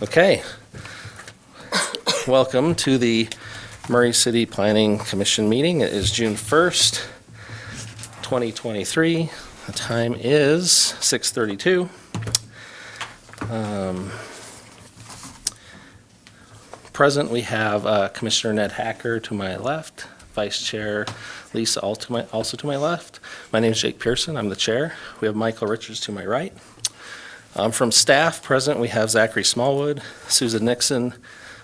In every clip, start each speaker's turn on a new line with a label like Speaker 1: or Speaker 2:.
Speaker 1: Okay. Welcome to the Murray City Planning Commission meeting. It is June 1st, 2023. The time is 6:32. Present, we have Commissioner Ned Hacker to my left, Vice Chair Lisa also to my left. My name is Jake Pearson. I'm the chair. We have Michael Richards to my right. From staff present, we have Zachary Smallwood, Susan Nixon,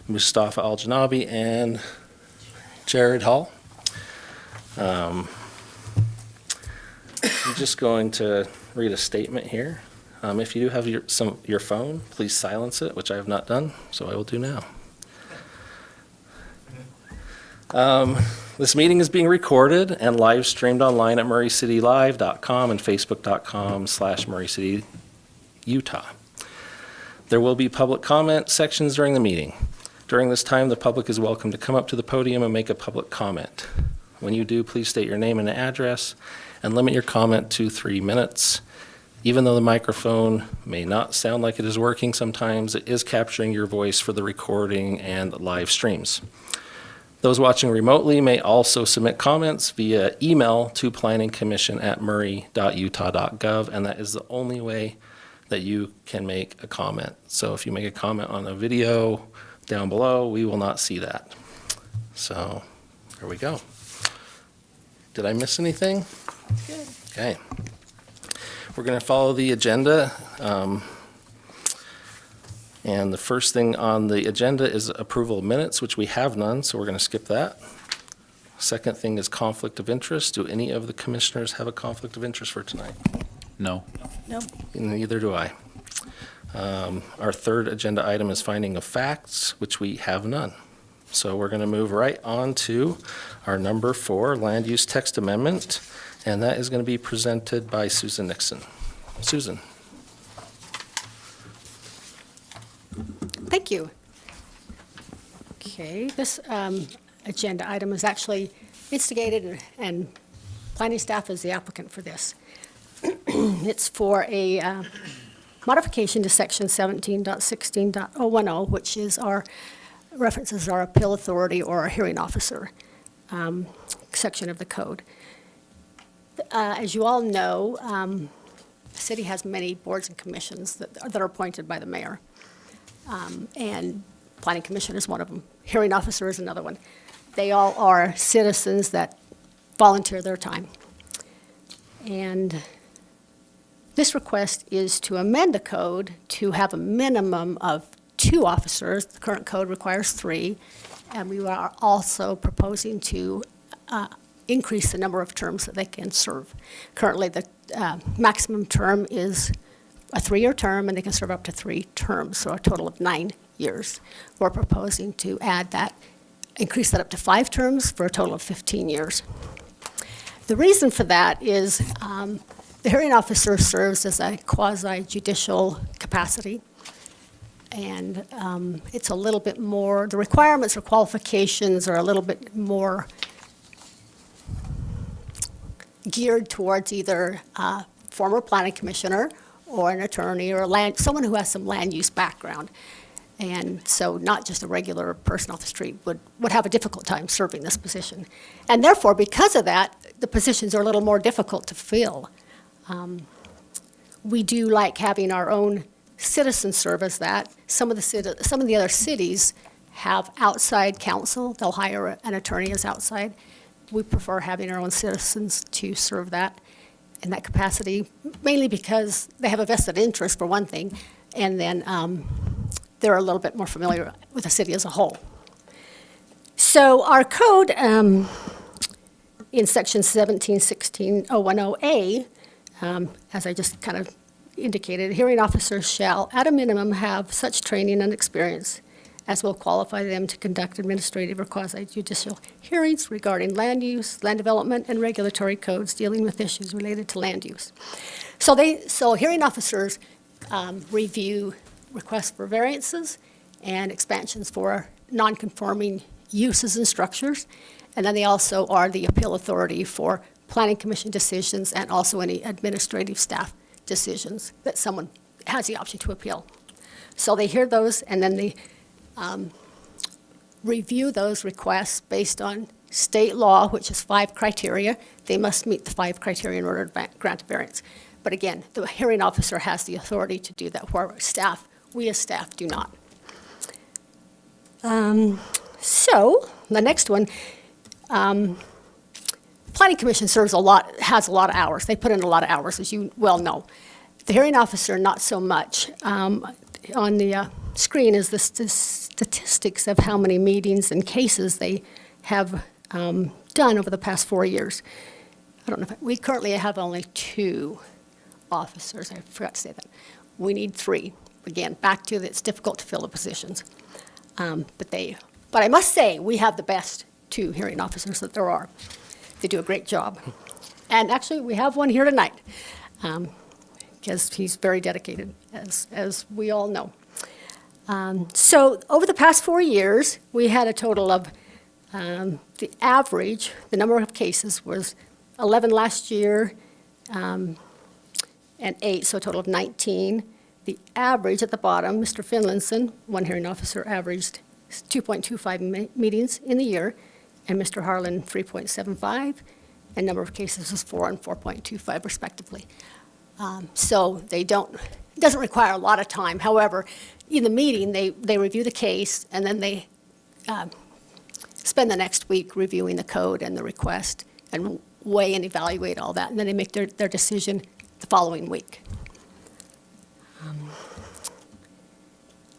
Speaker 1: Mustafa Al-Janabi, and Jared Hall. I'm just going to read a statement here. If you do have your phone, please silence it, which I have not done, so I will do now. This meeting is being recorded and live streamed online at murraycitylive.com and facebook.com/murraycityutah. There will be public comment sections during the meeting. During this time, the public is welcome to come up to the podium and make a public comment. When you do, please state your name and address and limit your comment to 3 minutes. Even though the microphone may not sound like it is working sometimes, it is capturing your voice for the recording and live streams. Those watching remotely may also submit comments via email to planningcommission@murray.utah.gov, and that is the only way that you can make a comment. So if you make a comment on a video down below, we will not see that. So there we go. Did I miss anything?
Speaker 2: Good.
Speaker 1: Okay. We're going to follow the agenda. And the first thing on the agenda is approval of minutes, which we have none, so we're going to skip that. Second thing is conflict of interest. Do any of the commissioners have a conflict of interest for tonight?
Speaker 3: No.
Speaker 2: No.
Speaker 1: Neither do I. Our third agenda item is finding of facts, which we have none. So we're going to move right on to our number 4, land use text amendment, and that is going to be presented by Susan Nixon. Susan.
Speaker 2: Thank you. Okay, this agenda item is actually instigated, and planning staff is the applicant for this. It's for a modification to section 17.16.010, which is references our appeal authority or our hearing officer section of the code. As you all know, the city has many boards and commissions that are appointed by the mayor. And Planning Commission is one of them. Hearing officer is another one. They all are citizens that volunteer their time. And this request is to amend the code to have a minimum of 2 officers. The current code requires 3. And we are also proposing to increase the number of terms that they can serve. Currently, the maximum term is a 3-year term, and they can serve up to 3 terms, so a total of 9 years. We're proposing to add that, increase that up to 5 terms for a total of 15 years. The reason for that is the hearing officer serves as a quasi-judicial capacity, and it's a little bit more, the requirements or qualifications are a little bit more geared towards either a former planning commissioner or an attorney or someone who has some land use background. And so not just a regular person off the street would have a difficult time serving this position. And therefore, because of that, the positions are a little more difficult to fill. We do like having our own citizen serve as that. Some of the other cities have outside counsel. They'll hire an attorney as outside. We prefer having our own citizens to serve that in that capacity, mainly because they have a vested interest, for one thing, and then they're a little bit more familiar with the city as a whole. So our code in section 17.16.010A, as I just kind of indicated, hearing officers shall, at a minimum, have such training and experience as will qualify them to conduct administrative or quasi-judicial hearings regarding land use, land development, and regulatory codes dealing with issues related to land use. So hearing officers review requests for variances and expansions for non-conforming uses and structures, and then they also are the appeal authority for planning commission decisions and also any administrative staff decisions that someone has the option to appeal. So they hear those, and then they review those requests based on state law, which is 5 criteria. They must meet the 5 criteria in order to grant a variance. But again, the hearing officer has the authority to do that, where we as staff do not. So the next one, Planning Commission has a lot of hours. They put in a lot of hours, as you well know. The hearing officer, not so much. On the screen is the statistics of how many meetings and cases they have done over the past 4 years. I don't know if we currently have only 2 officers. I forgot to say that. We need 3. Again, back to it's difficult to fill the positions. But I must say, we have the best 2 hearing officers that there are. They do a great job. And actually, we have one here tonight, because he's very dedicated, as we all know. So over the past 4 years, we had a total of, the average, the number of cases was 11 last year, and 8, so a total of 19. The average at the bottom, Mr. Finlinson, one hearing officer, averaged 2.25 meetings in the year, and Mr. Harlan 3.75, and number of cases was 4 and 4.25 respectively. So it doesn't require a lot of time. However, in the meeting, they review the case, and then they spend the next week reviewing the code and the request and weigh and evaluate all that, and then they make their decision the following week.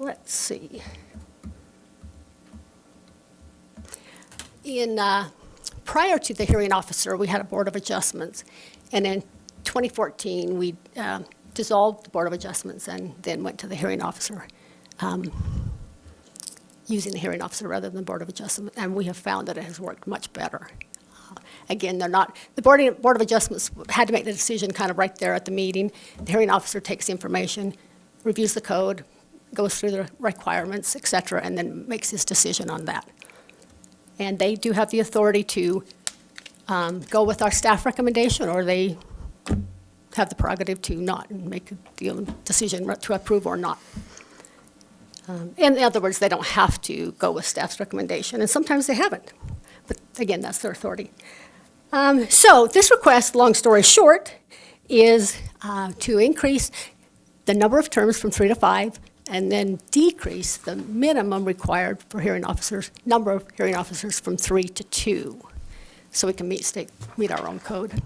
Speaker 2: Let's see. Prior to the hearing officer, we had a Board of Adjustments, and in 2014, we dissolved the Board of Adjustments and then went to the hearing officer, using the hearing officer rather than the Board of Adjustment, and we have found that it has worked much better. Again, the Board of Adjustments had to make the decision kind of right there at the meeting. The hearing officer takes the information, reviews the code, goes through the requirements, et cetera, and then makes his decision on that. And they do have the authority to go with our staff recommendation, or they have the prerogative to not make the decision to approve or not. In other words, they don't have to go with staff's recommendation, and sometimes they haven't. But again, that's their authority. So this request, long story short, is to increase the number of terms from 3 to 5, and then decrease the minimum required for number of hearing officers from 3 to 2, so we can meet our own code.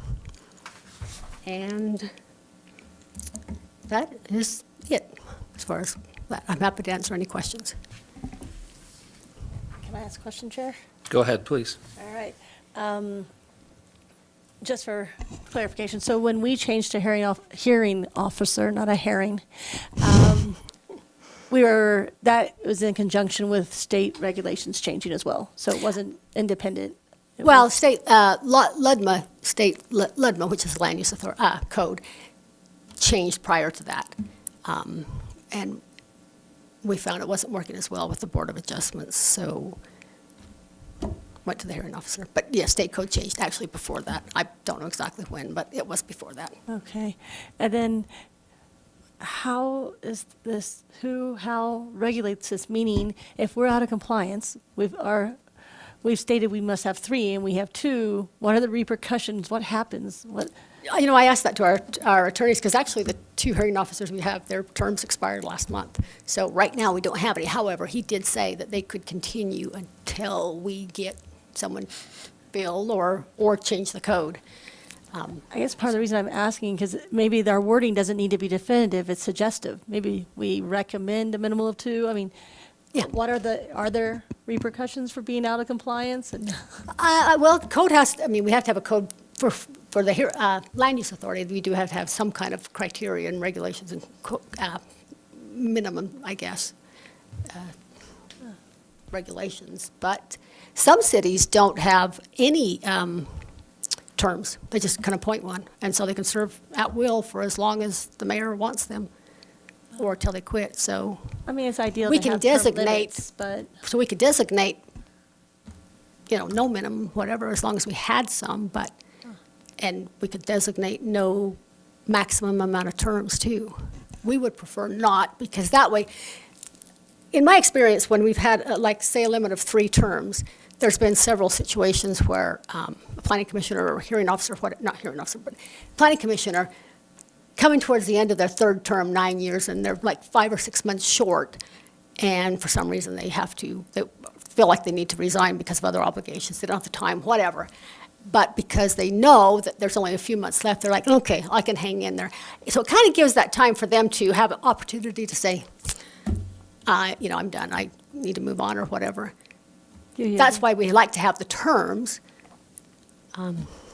Speaker 2: And that is it as far as that. I'm happy to answer any questions.
Speaker 3: Can I ask a question, Chair?
Speaker 1: Go ahead, please.
Speaker 3: All right. Just for clarification, so when we changed to hearing officer, not a herring, that was in conjunction with state regulations changing as well, so it wasn't independent.
Speaker 2: Well, LUDMA, which is the land use code, changed prior to that. And we found it wasn't working as well with the Board of Adjustments, so went to the hearing officer. But yeah, state code changed actually before that. I don't know exactly when, but it was before that.
Speaker 3: Okay. And then how regulates this? Meaning, if we're out of compliance, we've stated we must have 3 and we have 2, what are the repercussions? What happens?
Speaker 2: I asked that to our attorneys, because actually the 2 hearing officers we have, their terms expired last month. So right now, we don't have any. However, he did say that they could continue until we get someone billed or change the code.
Speaker 3: I guess part of the reason I'm asking, because maybe our wording doesn't need to be definitive, it's suggestive. Maybe we recommend a minimum of 2. I mean,
Speaker 2: Yeah.
Speaker 3: Are there repercussions for being out of compliance?
Speaker 2: Well, code we have to have a code for the land use authority. We do have to have some kind of criteria and regulations and minimum, I guess, regulations. But some cities don't have any terms. They just kind of appoint one, and so they can serve at will for as long as the mayor wants them, or till they quit. So
Speaker 3: I mean, it's ideal
Speaker 2: we
Speaker 3: to
Speaker 2: can
Speaker 3: have term
Speaker 2: designate,
Speaker 3: limits, but
Speaker 2: so we could designate, no minimum, whatever, as long as we had some. And we could designate no maximum amount of terms too. we would prefer not, because that way, in my experience, when we've had, like, say, a limit of 3 terms, there's been several situations where a planning commissioner or hearing officer, not hearing officer, but planning commissioner, coming towards the end of their 3rd term, 9 years, and they're like 5 or 6 months short, and for some reason they feel like they need to resign because of other obligations, they don't have the time, whatever. But because they know that there's only a few months left, they're like, okay, I can hang in there. So it kind of gives that time for them to have an opportunity to say, I'm done, I need to move on or whatever.
Speaker 3: Yeah.
Speaker 2: That's why we like to have the terms.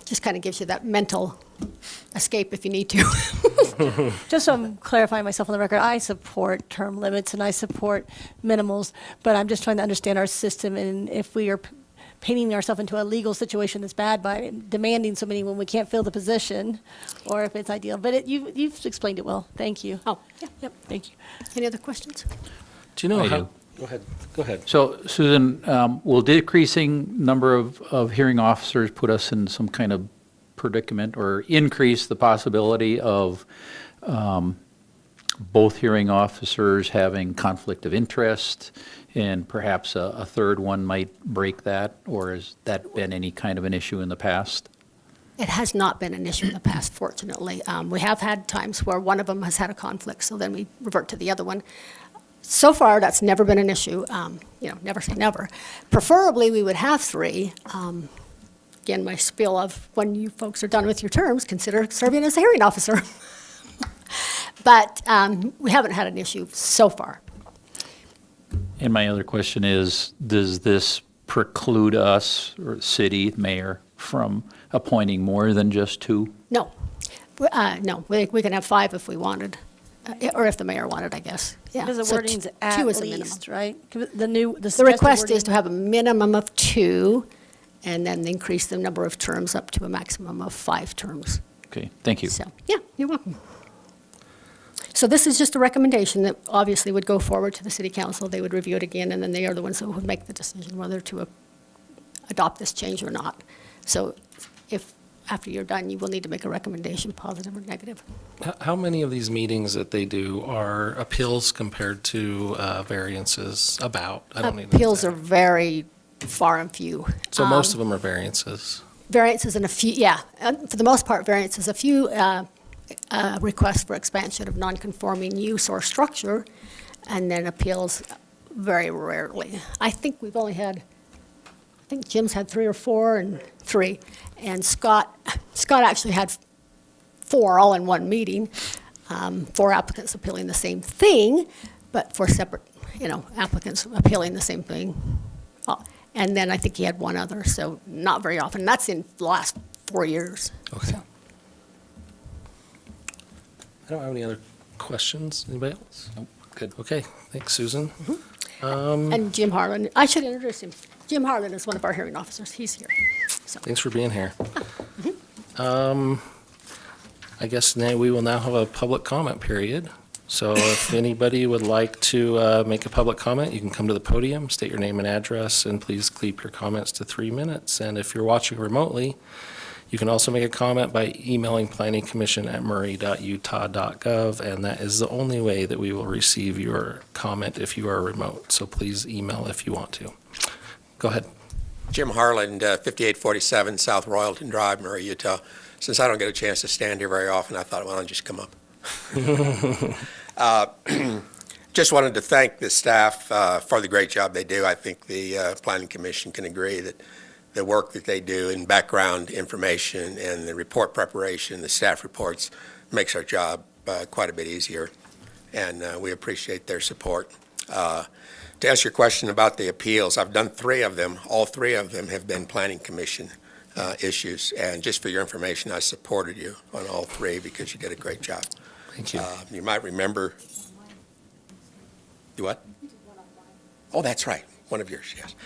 Speaker 2: Just kind of gives you that mental escape if you need to.
Speaker 3: Just so I'm clarifying myself on the record, I support term limits and I support minimals, but I'm just trying to understand our system, and if we are painting ourselves into a legal situation that's bad by demanding so many when we can't fill the position, or if it's ideal. But you've explained it well. Thank you.
Speaker 2: Oh, yeah.
Speaker 3: Yep, thank you.
Speaker 2: Any other questions?
Speaker 1: Do you know
Speaker 4: I
Speaker 1: how?
Speaker 4: do.
Speaker 1: Go ahead.
Speaker 4: So, Susan, will decreasing number of hearing officers put us in some kind of predicament or increase the possibility of both hearing officers having conflict of interest, and perhaps a third one might break that? Or has that been any kind of an issue in the past?
Speaker 2: It has not been an issue in the past, fortunately. We have had times where one of them has had a conflict, so then we revert to the other one. So far, that's never been an issue. Never say never. Preferably, we would have 3. Again, my spiel of when you folks are done with your terms, consider serving as a hearing officer. But we haven't had an issue so far.
Speaker 4: And my other question is, does this preclude us, or city, mayor, from appointing more than just 2?
Speaker 2: No. No, we can have 5 if we wanted, or if the mayor wanted, I guess. Yeah.
Speaker 3: Because the
Speaker 2: So
Speaker 3: wording's at
Speaker 2: 2 is a minimum.
Speaker 3: least, right? The
Speaker 2: The
Speaker 3: suggested
Speaker 2: request is
Speaker 3: wording-
Speaker 2: to have a minimum of 2, and then increase the number of terms up to a maximum of 5 terms.
Speaker 4: Okay, thank you.
Speaker 2: So, yeah, you're welcome. So this is just a recommendation that obviously would go forward to the city council. They would review it again, and then they are the ones that would make the decision whether to adopt this change or not. So if, after you're done, you will need to make a recommendation, positive or negative.
Speaker 1: How many of these meetings that they do are appeals compared to variances? About, I don't need.
Speaker 2: Appeals are very far and few.
Speaker 1: So most of them are variances.
Speaker 2: Variances and a few, yeah, for the most part, variances, a few requests for expansion of non-conforming use or structure, and then appeals very rarely. I think we've only had, I think Jim's had 3 or 4 and 3, and Scott actually had 4 all in one meeting, 4 applicants appealing the same thing, but 4 separate, applicants appealing the same thing. And then I think he had 1 other, so not very often. That's in the last 4 years.
Speaker 1: Okay.
Speaker 2: So.
Speaker 1: I don't have any other questions. Anybody else?
Speaker 4: Nope.
Speaker 1: Good. Okay. Thanks, Susan.
Speaker 2: And Jim Harlan, I should introduce him. Jim Harlan is one of our hearing officers. He's here. So,
Speaker 1: Thanks for being here. I guess now we will now have a public comment period. So if anybody would like to make a public comment, you can come to the podium, state your name and address, and please keep your comments to 3 minutes. And if you're watching remotely, you can also make a comment by emailing planningcommission@murray.utah.gov, and that is the only way that we will receive your comment if you are remote. So please email if you want to. Go ahead.
Speaker 5: Jim Harland, 5847 South Royalton Drive, Murray, Utah. Since I don't get a chance to stand here very often, I thought, well, I'll just come up. Just wanted to thank the staff for the great job they do. I think the Planning Commission can agree that the work that they do in background information and the report preparation, the staff reports, makes our job quite a bit easier, and we appreciate their support. To answer your question about the appeals, I've done 3 of them. All 3 of them have been Planning Commission issues, and just for your information, I supported you on all 3 because you did a great job.
Speaker 1: Thank you.
Speaker 5: You might remember. You what? Oh, that's right. One of yours, yes.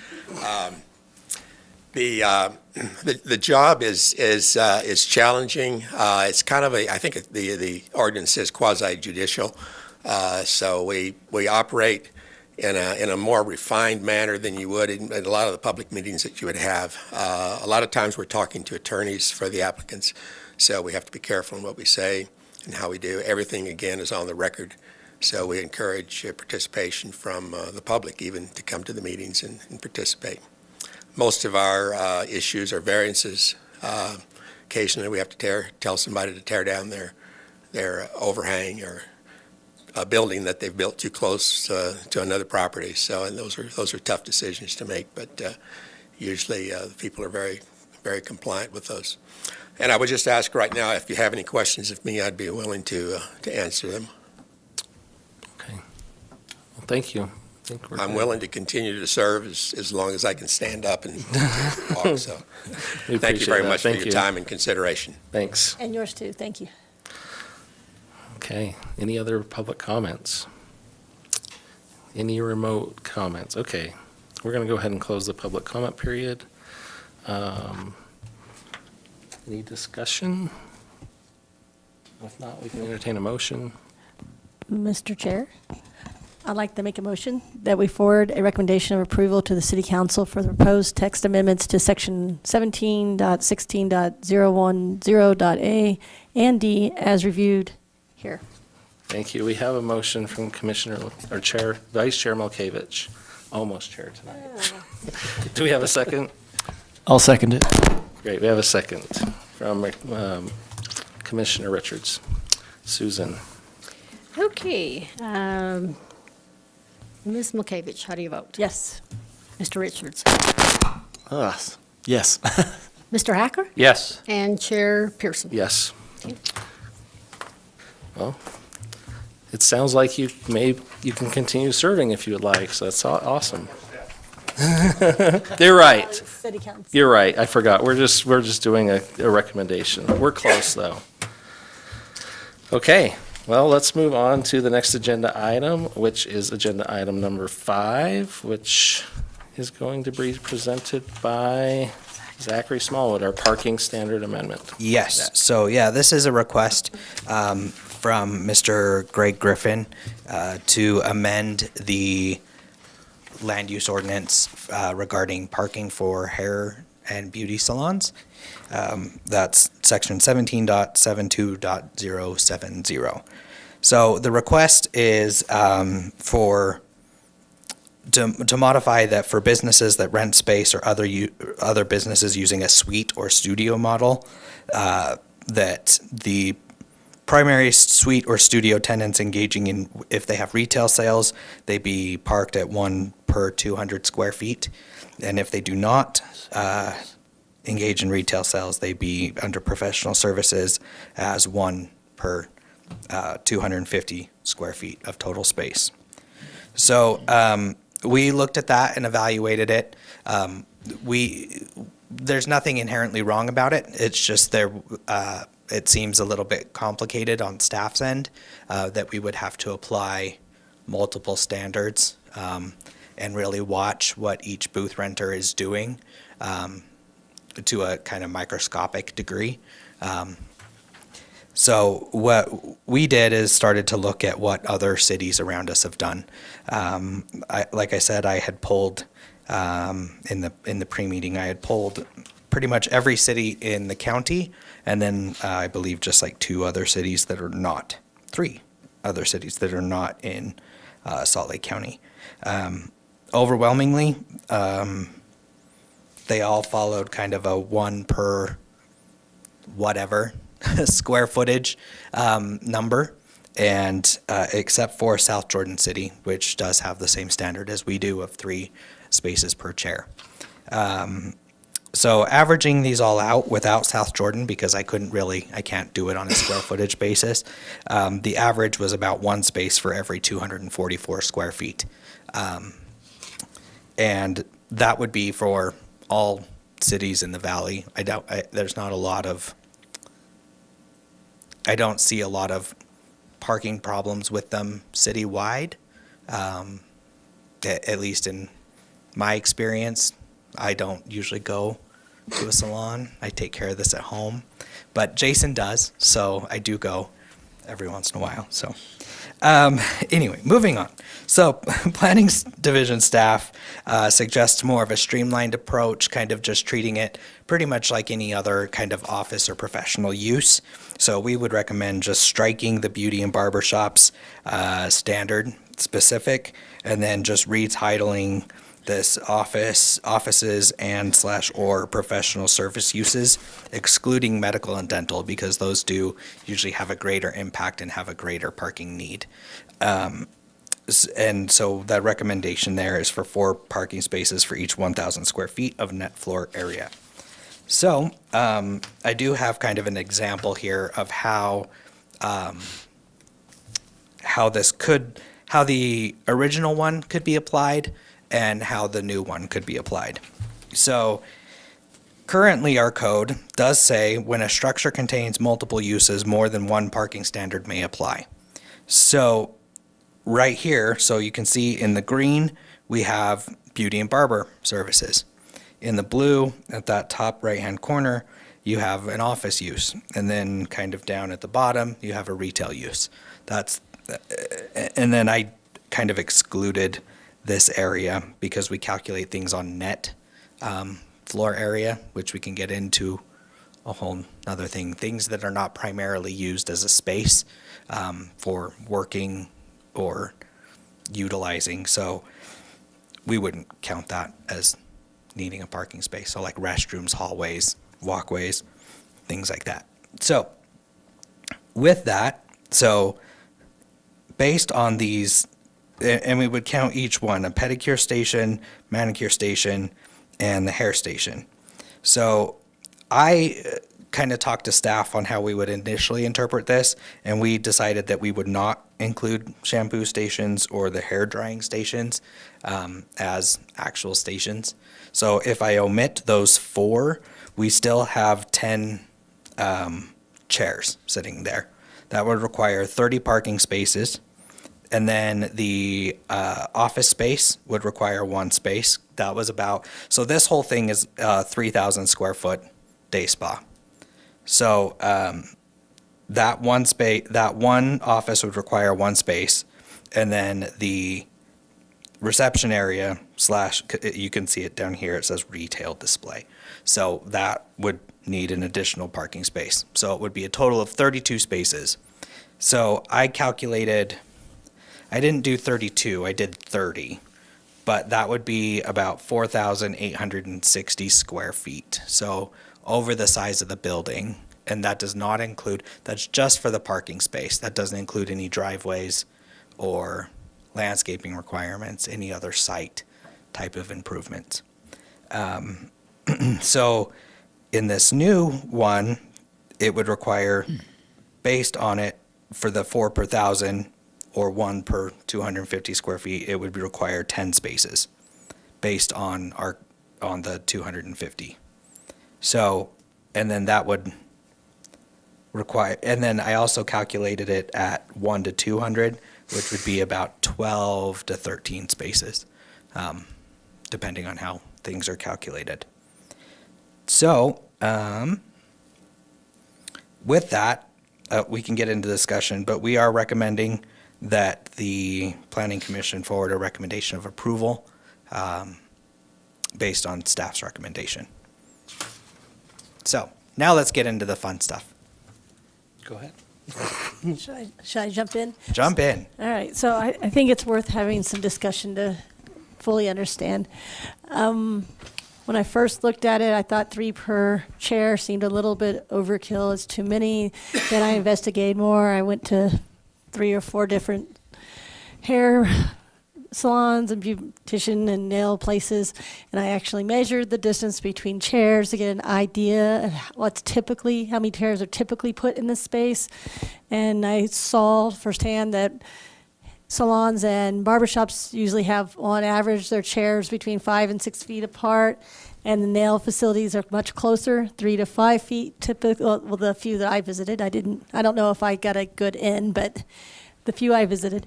Speaker 5: The job is challenging. It's kind of I think the ordinance says quasi-judicial. So we operate in a more refined manner than you would in a lot of the public meetings that you would have. A lot of times we're talking to attorneys for the applicants, so we have to be careful in what we say. and how we do. Everything, again, is on the record. So we encourage participation from the public even to come to the meetings and participate. Most of our issues are variances. Occasionally we have to tell somebody to tear down their overhang or a building that they've built too close to another property. So, and those are tough decisions to make, but usually the people are very, very compliant with those. And I would just ask right now, if you have any questions of me, I'd be willing to answer them.
Speaker 1: Okay. Well, thank you. I think we're
Speaker 5: I'm
Speaker 1: good.
Speaker 5: willing to continue to serve as long as I can stand up and walk. So
Speaker 1: We
Speaker 5: thank you
Speaker 1: appreciate
Speaker 5: very
Speaker 1: that.
Speaker 5: much
Speaker 1: Thank
Speaker 5: for
Speaker 1: you.
Speaker 5: your time and consideration.
Speaker 1: Thanks.
Speaker 3: And yours too, thank you.
Speaker 1: Okay. Any other public comments? Any remote comments? Okay. We're going to go ahead and close the public comment period. Any discussion? If not, we can entertain a motion.
Speaker 3: Mr. Chair, I'd like to make a motion that we forward a recommendation of approval to the City Council for the proposed text amendments to Section 17.16.010.a and D as reviewed here.
Speaker 1: Thank you. We have a motion from Commissioner, or Chair, Vice Chair Milkovich, almost Chair tonight. Do we have a second?
Speaker 6: I'll second it.
Speaker 1: Great, we have a second from Commissioner Richards. Susan?
Speaker 2: Okay. Ms. Milkovich, how do you vote?
Speaker 3: Yes.
Speaker 2: Mr. Richards?
Speaker 6: Yes.
Speaker 2: Mr. Hacker?
Speaker 4: Yes.
Speaker 2: And Chair Pearson?
Speaker 1: Yes. Well, it sounds like you can continue serving if you would like, so that's awesome. You're right.
Speaker 3: City Council.
Speaker 1: You're right. I forgot. We're just doing a recommendation. We're close, though. Okay. Well, let's move on to the next agenda item, which is agenda item number 5, which is going to be presented by Zachary Smallwood, our parking standard amendment.
Speaker 7: Yes, so yeah, this is a request from Mr. Greg Griffin to amend the land use ordinance regarding parking for hair and beauty salons. That's section 17.72.070. So the request is to modify that for businesses that rent space or other businesses using a suite or studio model, that the primary suite or studio tenants engaging in, if they have retail sales, they be parked at 1 per 200 square feet. And if they do not engage in retail sales, they be under professional services as 1 per 250 square feet of total space. So we looked at that and evaluated it. There's nothing inherently wrong about it. It's just it seems a little bit complicated on staff's end that we would have to apply multiple standards and really watch what each booth renter is doing to a kind of microscopic degree. So what we did is started to look at what other cities around us have done. Like I said, I had pulled in the pre-meeting, I had pulled pretty much every city in the county, and then I believe just like 3 other cities that are not in Salt Lake County. Overwhelmingly, they all followed kind of a 1 per whatever square footage number, and except for South Jordan City, which does have the same standard as we do of 3 spaces per chair. So averaging these all out without South Jordan, because I can't do it on a square footage basis, the average was about 1 space for every 244 square feet. And that would be for all cities in the valley. I don't see a lot of parking problems with them citywide, at least in my experience. I don't usually go to a salon. I take care of this at home, but Jason does, so I do go every once in a while. So Anyway, moving on. So, division staff suggests more of a streamlined approach, kind of just treating it pretty much like any other kind of office or professional use. So, we would recommend just striking the beauty and barber shops standard specific, and then just retitling this offices and / or professional service uses, excluding medical and dental, because those do usually have a greater impact and have a greater parking need. And so that recommendation there is for 4 parking spaces for each 1,000 square feet of net floor area. So I do have kind of an example here of how the original one could be applied and how the new one could be applied. So currently our code does say when a structure contains multiple uses, more than one parking standard may apply. So right here, so you can see in the green, we have beauty and barber services. In the blue, at that top right-hand corner, you have an office use. And then kind of down at the bottom, you have a retail use. And then I kind of excluded this area because we calculate things on net floor area, which we can get into a whole other thing. Things that are not primarily used as a space for working or utilizing. So we wouldn't count that as needing a parking space. So like restrooms, hallways, walkways, things like that. So with that, so based on these, and we would count each one, a pedicure station, manicure station, and the hair station. So I kind of talked to staff on how we would initially interpret this, and we decided that we would not include shampoo stations or the hair drying stations as actual stations. So if I omit those 4, we still have 10 chairs sitting there. That would require 30 parking spaces. And then the office space would require 1 space. That was about, so this whole thing is 3,000 square foot day spa. So that one office would require 1 space, and then the reception area / you can see it down here, it says retail display. So that would need an additional parking space. So it would be a total of 32 spaces. So I calculated, I didn't do 32, I did 30, but that would be about 4,860 square feet. So over the size of the building, and that does not include, that's just for the parking space. That doesn't include any driveways or landscaping requirements, any other site type of improvements. So in this new one, it would require, based on it, for the 4 per 1,000 or 1 per 250 square feet, it would require 10 spaces based on the 250. So, and then that would require, and then I also calculated it at 1 to 200, which would be about 12 to 13 spaces, depending on how things are calculated. So, with that, we can get into discussion, but we are recommending that the Planning Commission forward a recommendation of approval based on staff's recommendation. So now let's get into the fun stuff.
Speaker 1: Go ahead.
Speaker 3: Should I jump in?
Speaker 7: Jump in.
Speaker 3: All right, so I think it's worth having some discussion to fully understand. When I first looked at it, I thought 3 per chair seemed a little bit overkill. It's too many. Then I investigated more. I went to 3 or 4 different hair salons and beautician and nail places, and I actually measured the distance between chairs to get an idea of how many chairs are typically put in this space. And I saw firsthand that salons and barbershops usually have, on average, their chairs between 5 and 6 feet apart, and the nail facilities are much closer, 3 to 5 feet typically. Well, the few that I visited, I don't know if I got a good in, but the few I visited.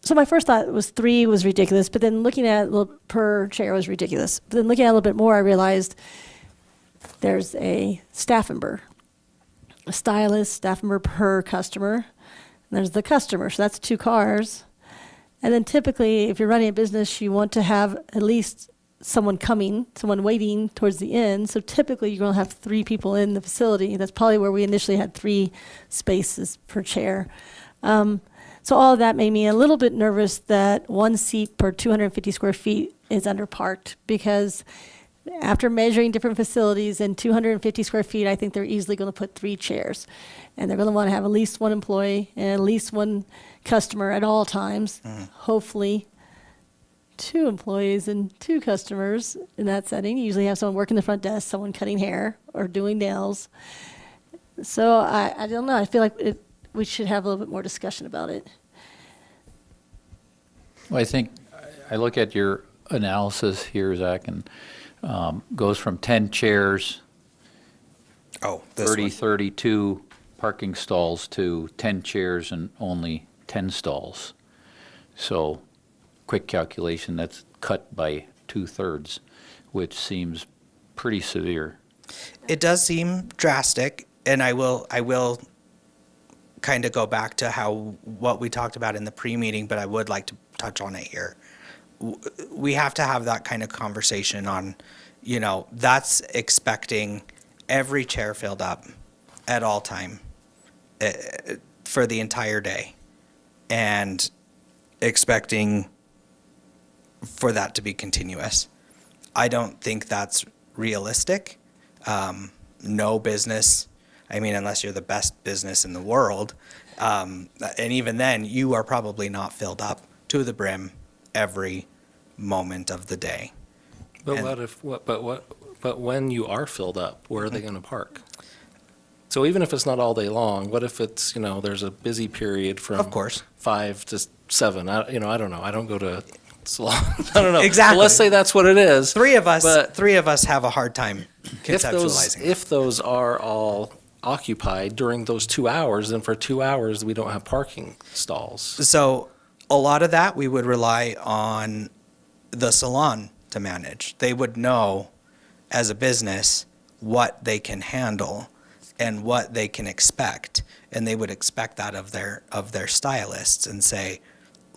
Speaker 3: So my first thought was 3 was ridiculous, but then looking at it per chair was ridiculous. But then looking at it a little bit more, I realized there's a staff member, a stylist, staff member per customer, There's the customer, so that's 2 cars. And then typically, if you're running a business, you want to have at least someone coming, someone waiting towards the end. So typically, you're going to have 3 people in the facility. That's probably where we initially had 3 spaces per chair. So all of that made me a little bit nervous that 1 seat per 250 square feet is underparked, because after measuring different facilities in 250 square feet, I think they're easily going to put 3 chairs. And they're going to want to have at least 1 employee and at least 1 customer at all times. Hopefully 2 employees and 2 customers in that setting. You usually have someone working the front desk, someone cutting hair or doing nails. So I don't know. I feel like we should have a little bit more discussion about it.
Speaker 4: Well, I think, I look at your analysis here, Zach, and goes from 10 chairs,
Speaker 7: Oh, this
Speaker 4: 30,
Speaker 7: one.
Speaker 4: 32 parking stalls to 10 chairs and only 10 stalls. So, quick calculation, that's cut by 2/3, which seems pretty severe.
Speaker 7: It does seem drastic, and I will kind of go back to what we talked about in the pre-meeting, but I would like to touch on it here. We have to have that kind of conversation on, that's expecting every chair filled up at all time for the entire day, and expecting for that to be continuous. I don't think that's realistic. No business, unless you're the best business in the world, and even then, you are probably not filled up to the brim every moment of the day.
Speaker 1: But
Speaker 7: And-
Speaker 1: but when you are filled up, where are they going to park? So even if it's not all day long, what if it's, there's a busy period from
Speaker 7: Of course.
Speaker 1: 5 to 7? I don't know. I don't go to salons. I don't know.
Speaker 7: Exactly.
Speaker 1: But let's say that's what it is.
Speaker 7: Three of us
Speaker 1: But
Speaker 7: have a hard time conceptualizing.
Speaker 1: if those are all occupied during those 2 hours, then for 2 hours, we don't have parking stalls.
Speaker 7: So a lot of that we would rely on the salon to manage. They would know as a business what they can handle and what they can expect, and they would expect that of their stylists and say,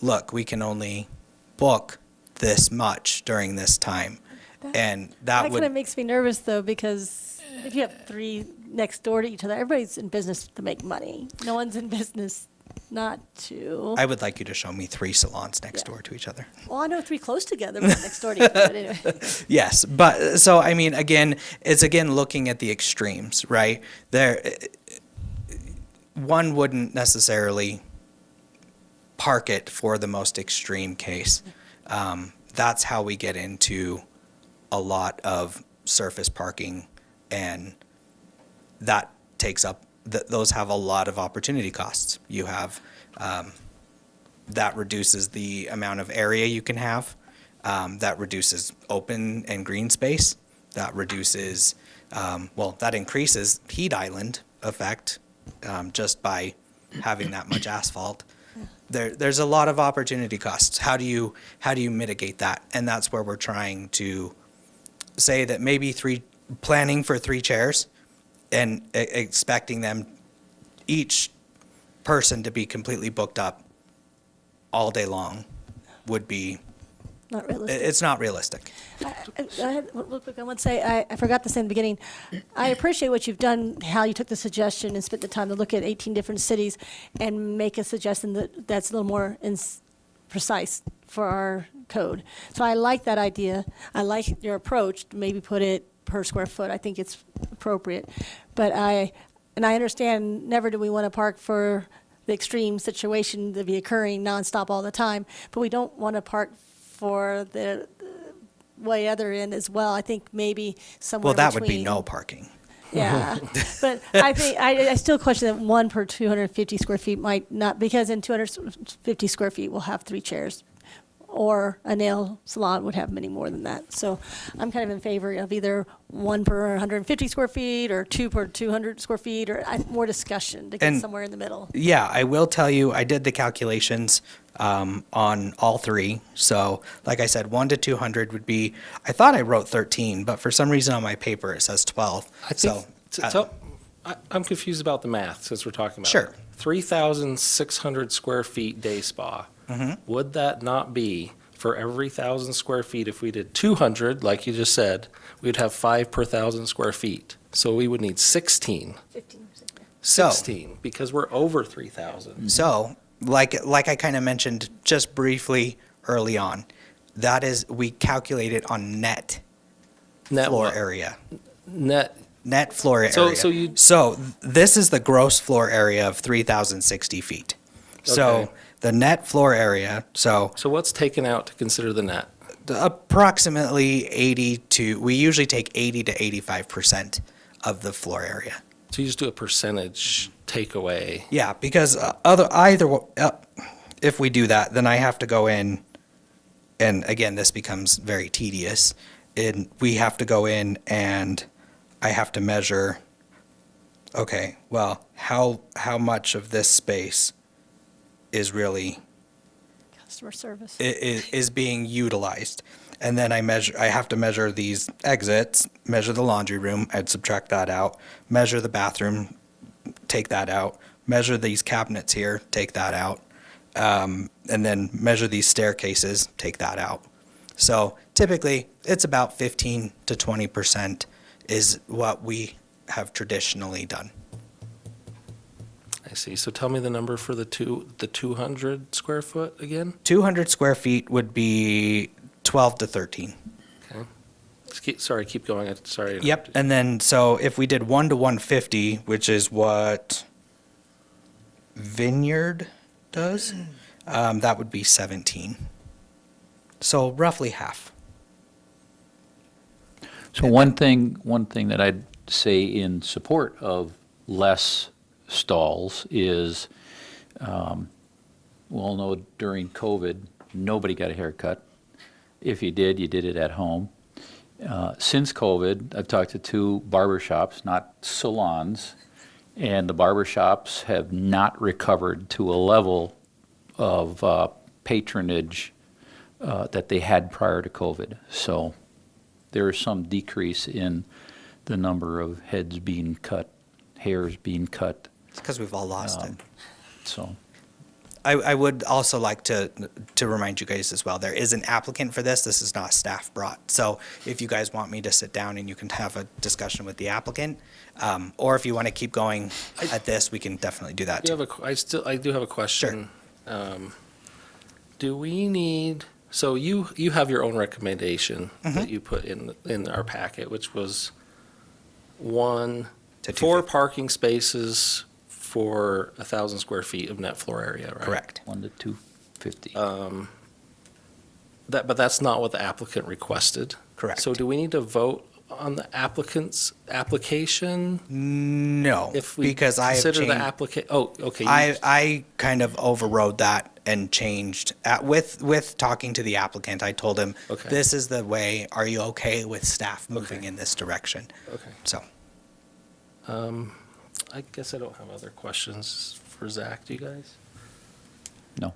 Speaker 7: look, we can only book this much during this time. And that
Speaker 3: That kind of
Speaker 7: would,
Speaker 3: makes me nervous, though, because if you have 3 next door to each other, everybody's in business to make money. No one's in business not to.
Speaker 7: I would like you to show me 3 salons next
Speaker 3: Yeah.
Speaker 7: door to each other.
Speaker 3: Well, I know 3 close together, but not next door to each other. But anyway.
Speaker 7: Yes, but so again, it's looking at the extremes, right? One wouldn't necessarily park it for the most extreme case. That's how we get into a lot of surface parking, and that takes up. Those have a lot of opportunity costs. You have that reduces the amount of area you can have. That reduces open and green space. That reduces, that increases heat island effect just by having that much asphalt. There's a lot of opportunity costs. How do you mitigate that? And that's where we're trying to say that maybe planning for 3 chairs and expecting them, each person to be completely booked up all day long would be,
Speaker 3: Not realistic.
Speaker 7: it's not realistic.
Speaker 3: I had real quick. I want to say I forgot to say in the beginning. I appreciate what you've done. How you took the suggestion and spent the time to look at 18 different cities and make a suggestion that's a little more precise for our code. So I like that idea. I like your approach to maybe put it per square foot. I think it's appropriate. But I understand. Never do we want to park for the extreme situation to be occurring nonstop all the time. But we don't want to park for the way other end as well. I think maybe somewhere
Speaker 7: Well, that would be
Speaker 3: between.
Speaker 7: no parking.
Speaker 3: Yeah, but I think I still question that 1 per 250 square feet might not, because in 250 square feet we'll have 3 chairs, or a nail salon would have many more than that. So I'm kind of in favor of either 1 per 150 square feet or 2 per 200 square feet, or more discussion to get
Speaker 7: And-
Speaker 3: somewhere in the middle.
Speaker 7: Yeah, I will tell you, I did the calculations on all 3. So, like I said, 1 to 200 would be, I thought I wrote 13, but for some reason on my paper it says 12.
Speaker 1: I think, I'm confused about the math since we're talking about
Speaker 7: Sure.
Speaker 1: it. 3,600 square feet day spa. Would that not be for every 1,000 square feet? If we did 200, like you just said, we'd have 5 per 1,000 square feet. So we would need 16.
Speaker 3: 15.
Speaker 7: So,
Speaker 1: 16, because we're over 3,000.
Speaker 7: so like I kind of mentioned just briefly early on, that is, we calculate it on net
Speaker 1: Net
Speaker 7: floor
Speaker 1: what?
Speaker 7: area.
Speaker 1: Net,
Speaker 7: Floor
Speaker 1: So-
Speaker 7: area.
Speaker 1: so you-
Speaker 7: This is the gross floor area of 3,060 feet. So
Speaker 1: Okay.
Speaker 7: the net floor area, so
Speaker 1: so what's taken out to consider the net?
Speaker 7: approximately we usually take 80 to 85% of the floor area.
Speaker 1: So you just do a percentage takeaway.
Speaker 7: Yeah, because if we do that, then I have to go in, and again, this becomes very tedious. And we have to go in and I have to measure, okay, well, how much of this space is really
Speaker 3: Customer service.
Speaker 7: is being utilized. And then I have to measure these exits, measure the laundry room, I'd subtract that out, measure the bathroom, take that out, measure these cabinets here, take that out, and then measure these staircases, take that out. So typically, it's about 15 to 20% is what we have traditionally done.
Speaker 1: I see. So tell me the number for the 200 square foot again?
Speaker 7: 200 square feet would be 12 to 13.
Speaker 1: Sorry, keep going. Sorry.
Speaker 7: Yep, and then, so if we did 1 to 150, which is what Vineyard does, that would be 17. So roughly half.
Speaker 4: So one thing that I'd say in support of less stalls is, we'll know during COVID, nobody got a haircut. If you did it at home. Since COVID, I've talked to 2 barber shops, not salons, and the barber shops have not recovered to a level of patronage that they had prior to COVID. So there is some decrease in the number of heads being cut, hairs being cut.
Speaker 7: It's because we've all lost it.
Speaker 4: So
Speaker 7: I would also like to remind you guys as well, there is an applicant for this. This is not staff brought. So if you guys want me to sit down and you can have a discussion with the applicant, or if you want to keep going at this, we can definitely do that
Speaker 1: You
Speaker 7: too.
Speaker 1: have I do have a question. Do we need, so you have your own recommendation that you put in our packet, which was 1
Speaker 7: To
Speaker 1: 4
Speaker 7: 250.
Speaker 1: parking spaces for 1,000 square feet of net floor area, right?
Speaker 7: Correct.
Speaker 4: 1 to 250.
Speaker 1: But that's not what the applicant requested.
Speaker 7: Correct.
Speaker 1: So do we need to vote on the applicant's application?
Speaker 7: No,
Speaker 1: If we
Speaker 7: because I have
Speaker 1: consider the
Speaker 7: changed.
Speaker 1: applicant, oh, okay.
Speaker 7: I kind of overrode that and changed with talking to the applicant. I told him,
Speaker 1: Okay.
Speaker 7: this is the way. Are you okay with staff moving
Speaker 1: Okay.
Speaker 7: in this direction?
Speaker 1: Okay.
Speaker 7: So
Speaker 1: I guess I don't have other questions for Zach. Do you guys?
Speaker 4: No.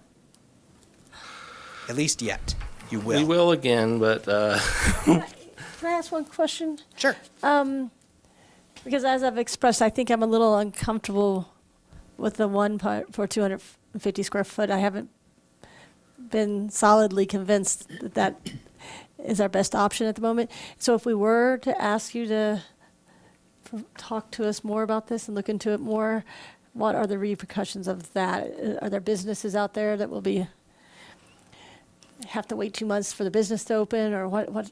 Speaker 7: at least yet, you will.
Speaker 1: We will again, but
Speaker 3: Can I ask one question?
Speaker 7: Sure.
Speaker 3: Because as I've expressed, I think I'm a little uncomfortable with the one part for 250 square foot. I haven't been solidly convinced that that is our best option at the moment. So if we were to ask you to talk to us more about this and look into it more, what are the repercussions of that? Are there businesses out there that will have to wait 2 months for the business to open, or what?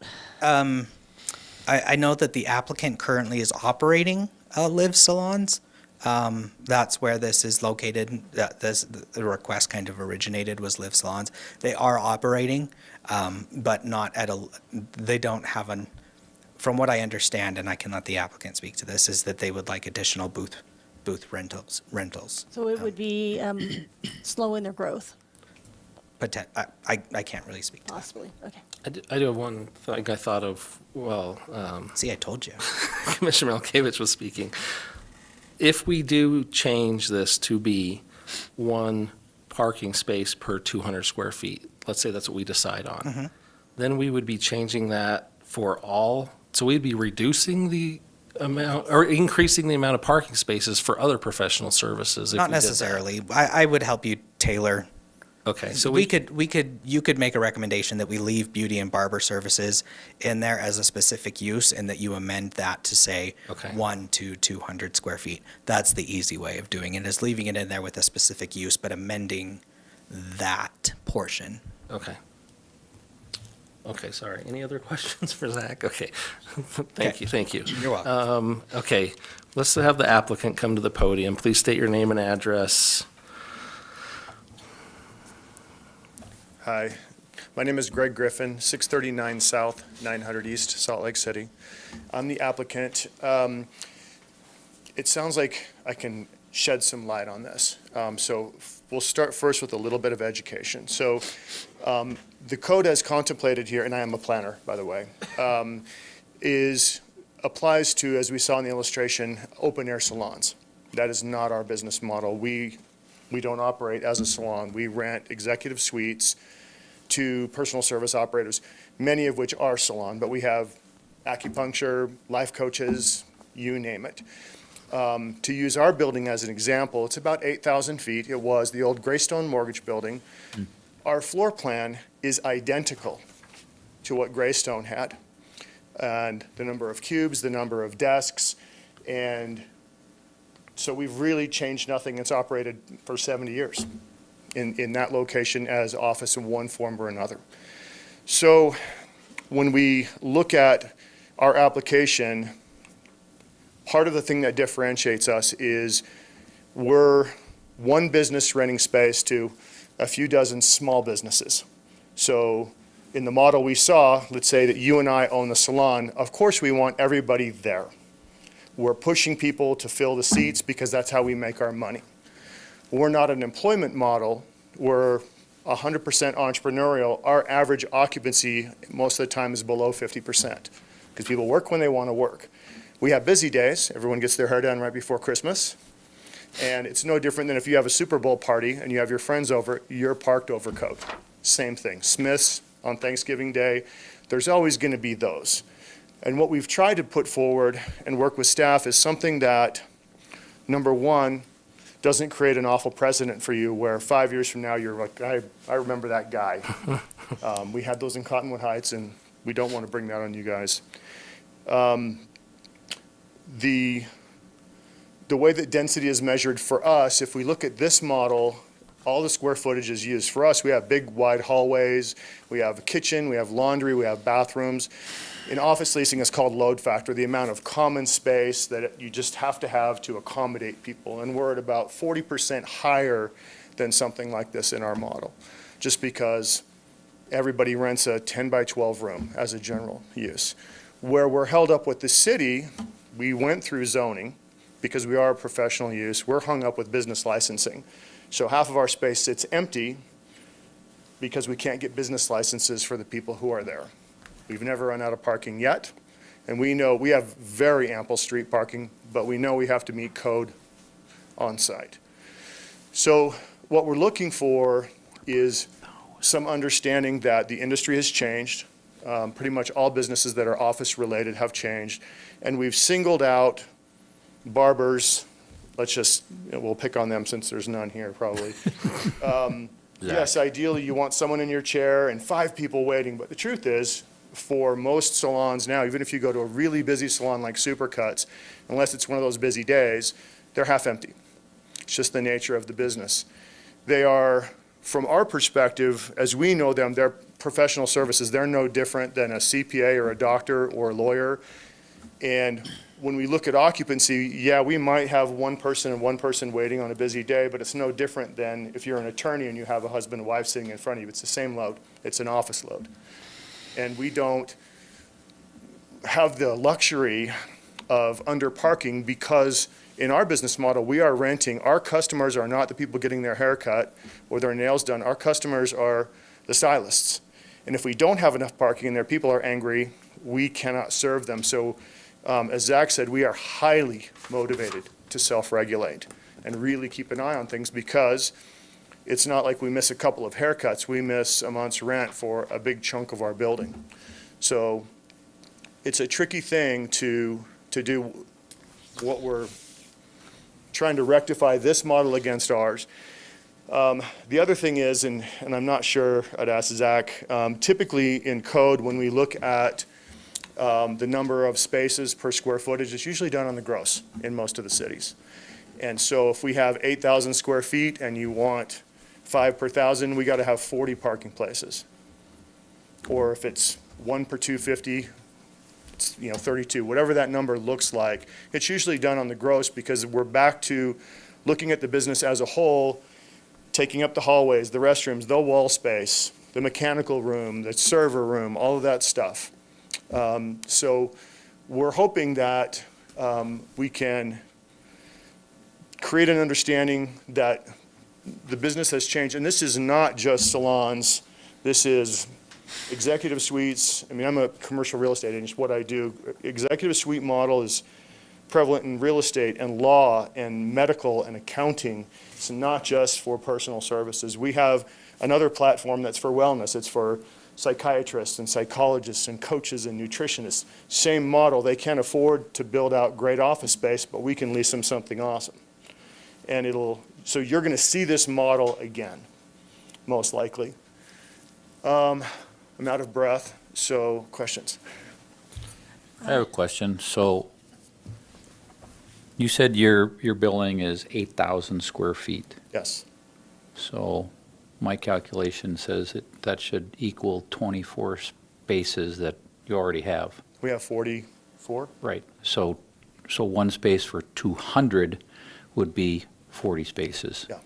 Speaker 7: I know that the applicant currently is operating Live Salons. That's where this is located. The request kind of originated was Live Salons. They are operating, but not they don't have from what I understand, and I can let the applicant speak to this, is that they would like additional booth rentals.
Speaker 3: So it would be slowing their growth,
Speaker 7: But I can't really speak to that.
Speaker 3: possibly. Okay.
Speaker 1: I do have one thing I thought of,
Speaker 7: See, I told you.
Speaker 1: Commissioner Malkovich was speaking. If we do change this to be 1 parking space per 200 square feet, let's say that's what we decide on, then we would be changing that for all, so we'd be reducing the amount, or increasing the amount of parking spaces for other professional services? if
Speaker 7: Not
Speaker 1: we did that?
Speaker 7: necessarily. I would help you tailor.
Speaker 1: Okay, so
Speaker 7: You could make a recommendation that we leave beauty and barber services in there as a specific use and that you amend that to say
Speaker 1: Okay.
Speaker 7: 1 to 200 square feet. That's the easy way of doing it, is leaving it in there with a specific use, but amending that portion.
Speaker 1: Okay. Okay, sorry. Any other questions for Zach? Okay. Thank you.
Speaker 7: You're welcome.
Speaker 1: Okay, let's have the applicant come to the podium. Please state your name and address.
Speaker 8: Hi, my name is Greg Griffin, 639 South, 900 East, Salt Lake City. I'm the applicant. It sounds like I can shed some light on this. So we'll start first with a little bit of education. So the code as contemplated here, and I am a planner, by the way, applies to, as we saw in the illustration, open-air salons. That is not our business model. We don't operate as a salon. We rent executive suites to personal service operators, many of which are salon, but we have acupuncture, life coaches, you name it. To use our building as an example, it's about 8,000 feet. It was the old Greystone Mortgage Building. Our floor plan is identical to what Greystone had. And the number of cubes, the number of desks, and so we've really changed nothing. It's operated for 70 years in that location as office in one form or another. So when we look at our application, part of the thing that differentiates us is we're one business renting space to a few dozen small businesses. So in the model we saw, let's say that you and I own the salon, of course we want everybody there. We're pushing people to fill the seats because that's how we make our money. We're not an employment model. We're 100% entrepreneurial. Our average occupancy most of the time is below 50% because people work when they want to work. We have busy days. Everyone gets their hair done right before Christmas. And it's no different than if you have a Super Bowl party and you have your friends over, you're parked over Coke. Same thing. Smith's on Thanksgiving Day. There's always going to be those. And what we've tried to put forward and work with staff is something that, number one, doesn't create an awful precedent for you where 5 years from now you're like, I remember that guy. We had those in Cottonwood Heights and we don't want to bring that on you guys. The way that density is measured for us, if we look at this model, all the square footage is used. For us, we have big, wide hallways, we have a kitchen, we have laundry, we have bathrooms. In office leasing, it's called load factor, the amount of common space that you just have to accommodate people. And we're at about 40% higher than something like this in our model, just because everybody rents a 10 by 12 room as a general use. Where we're held up with the city, we went through zoning because we are a professional use. We're hung up with business licensing. So half of our space sits empty because we can't get business licenses for the people who are there. We've never run out of parking yet, and we know we have very ample street parking, but we know we have to meet code on site. So what we're looking for is some understanding that the industry has changed. Pretty much all businesses that are office related have changed, and we've singled out barbers. We'll pick on them since there's none here probably. Yes, ideally you want someone in your chair and 5 people waiting, but the truth is, for most salons now, even if you go to a really busy salon like Supercuts, unless it's one of those busy days, they're half empty. It's just the nature of the business. They are, from our perspective, as we know them, they're professional services. They're no different than a CPA or a doctor or a lawyer. And when we look at occupancy, yeah, we might have one person and one person waiting on a busy day, but it's no different than if you're an attorney and you have a husband and wife sitting in front of you. It's the same load. It's an office load. And we don't have the luxury of under parking because in our business model, we are renting. Our customers are not the people getting their hair cut or their nails done. Our customers are the stylists. And if we don't have enough parking and their people are angry, we cannot serve them. So as Zach said, we are highly motivated to self-regulate and really keep an eye on things because it's not like we miss a couple of haircuts. We miss a month's rent for a big chunk of our building. So it's a tricky thing to to do what we're trying to rectify this model against ours. The other thing is, and I'm not sure, I'd ask Zach, typically in code, when we look at the number of spaces per square footage, it's usually done on the gross in most of the cities. And so if we have 8,000 square feet and you want 5 per 1,000, we got to have 40 parking places. Or if it's 1 per 250, it's, 32, whatever that number looks like. It's usually done on the gross because we're back to looking at the business as a whole, taking up the hallways, the restrooms, the wall space, the mechanical room, the server room, all of that stuff. So we're hoping that we can create an understanding that the business has changed. And this is not just salons. This is executive suites. I mean, I'm a commercial real estate agent. It's what I do. Executive suite model is prevalent in real estate and law and medical and accounting. It's not just for personal services. We have another platform that's for wellness. It's for psychiatrists and psychologists and coaches and nutritionists. Same model. They can't afford to build out great office space, but we can lease them something awesome. And so you're going to see this model again, most likely. I'm out of breath, so questions?
Speaker 4: I have a question. So you said your building is 8,000 square feet.
Speaker 8: Yes.
Speaker 4: So my calculation says that should equal 24 spaces that you already have.
Speaker 8: We have 44.
Speaker 4: Right. So one space for 200 would be 40 spaces.
Speaker 8: Yeah.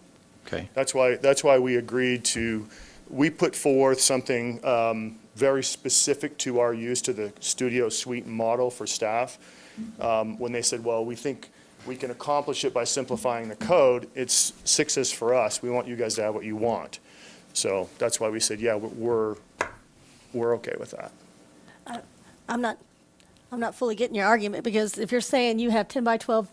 Speaker 4: Okay.
Speaker 8: That's why we agreed to, we put forth something very specific to our use, to the studio suite model for staff. When they said, well, we think we can accomplish it by simplifying the code, it's sixes for us. We want you guys to have what you want. So that's why we said, yeah, we're okay with that.
Speaker 3: I'm not fully getting your argument, because if you're saying you have 10 by 12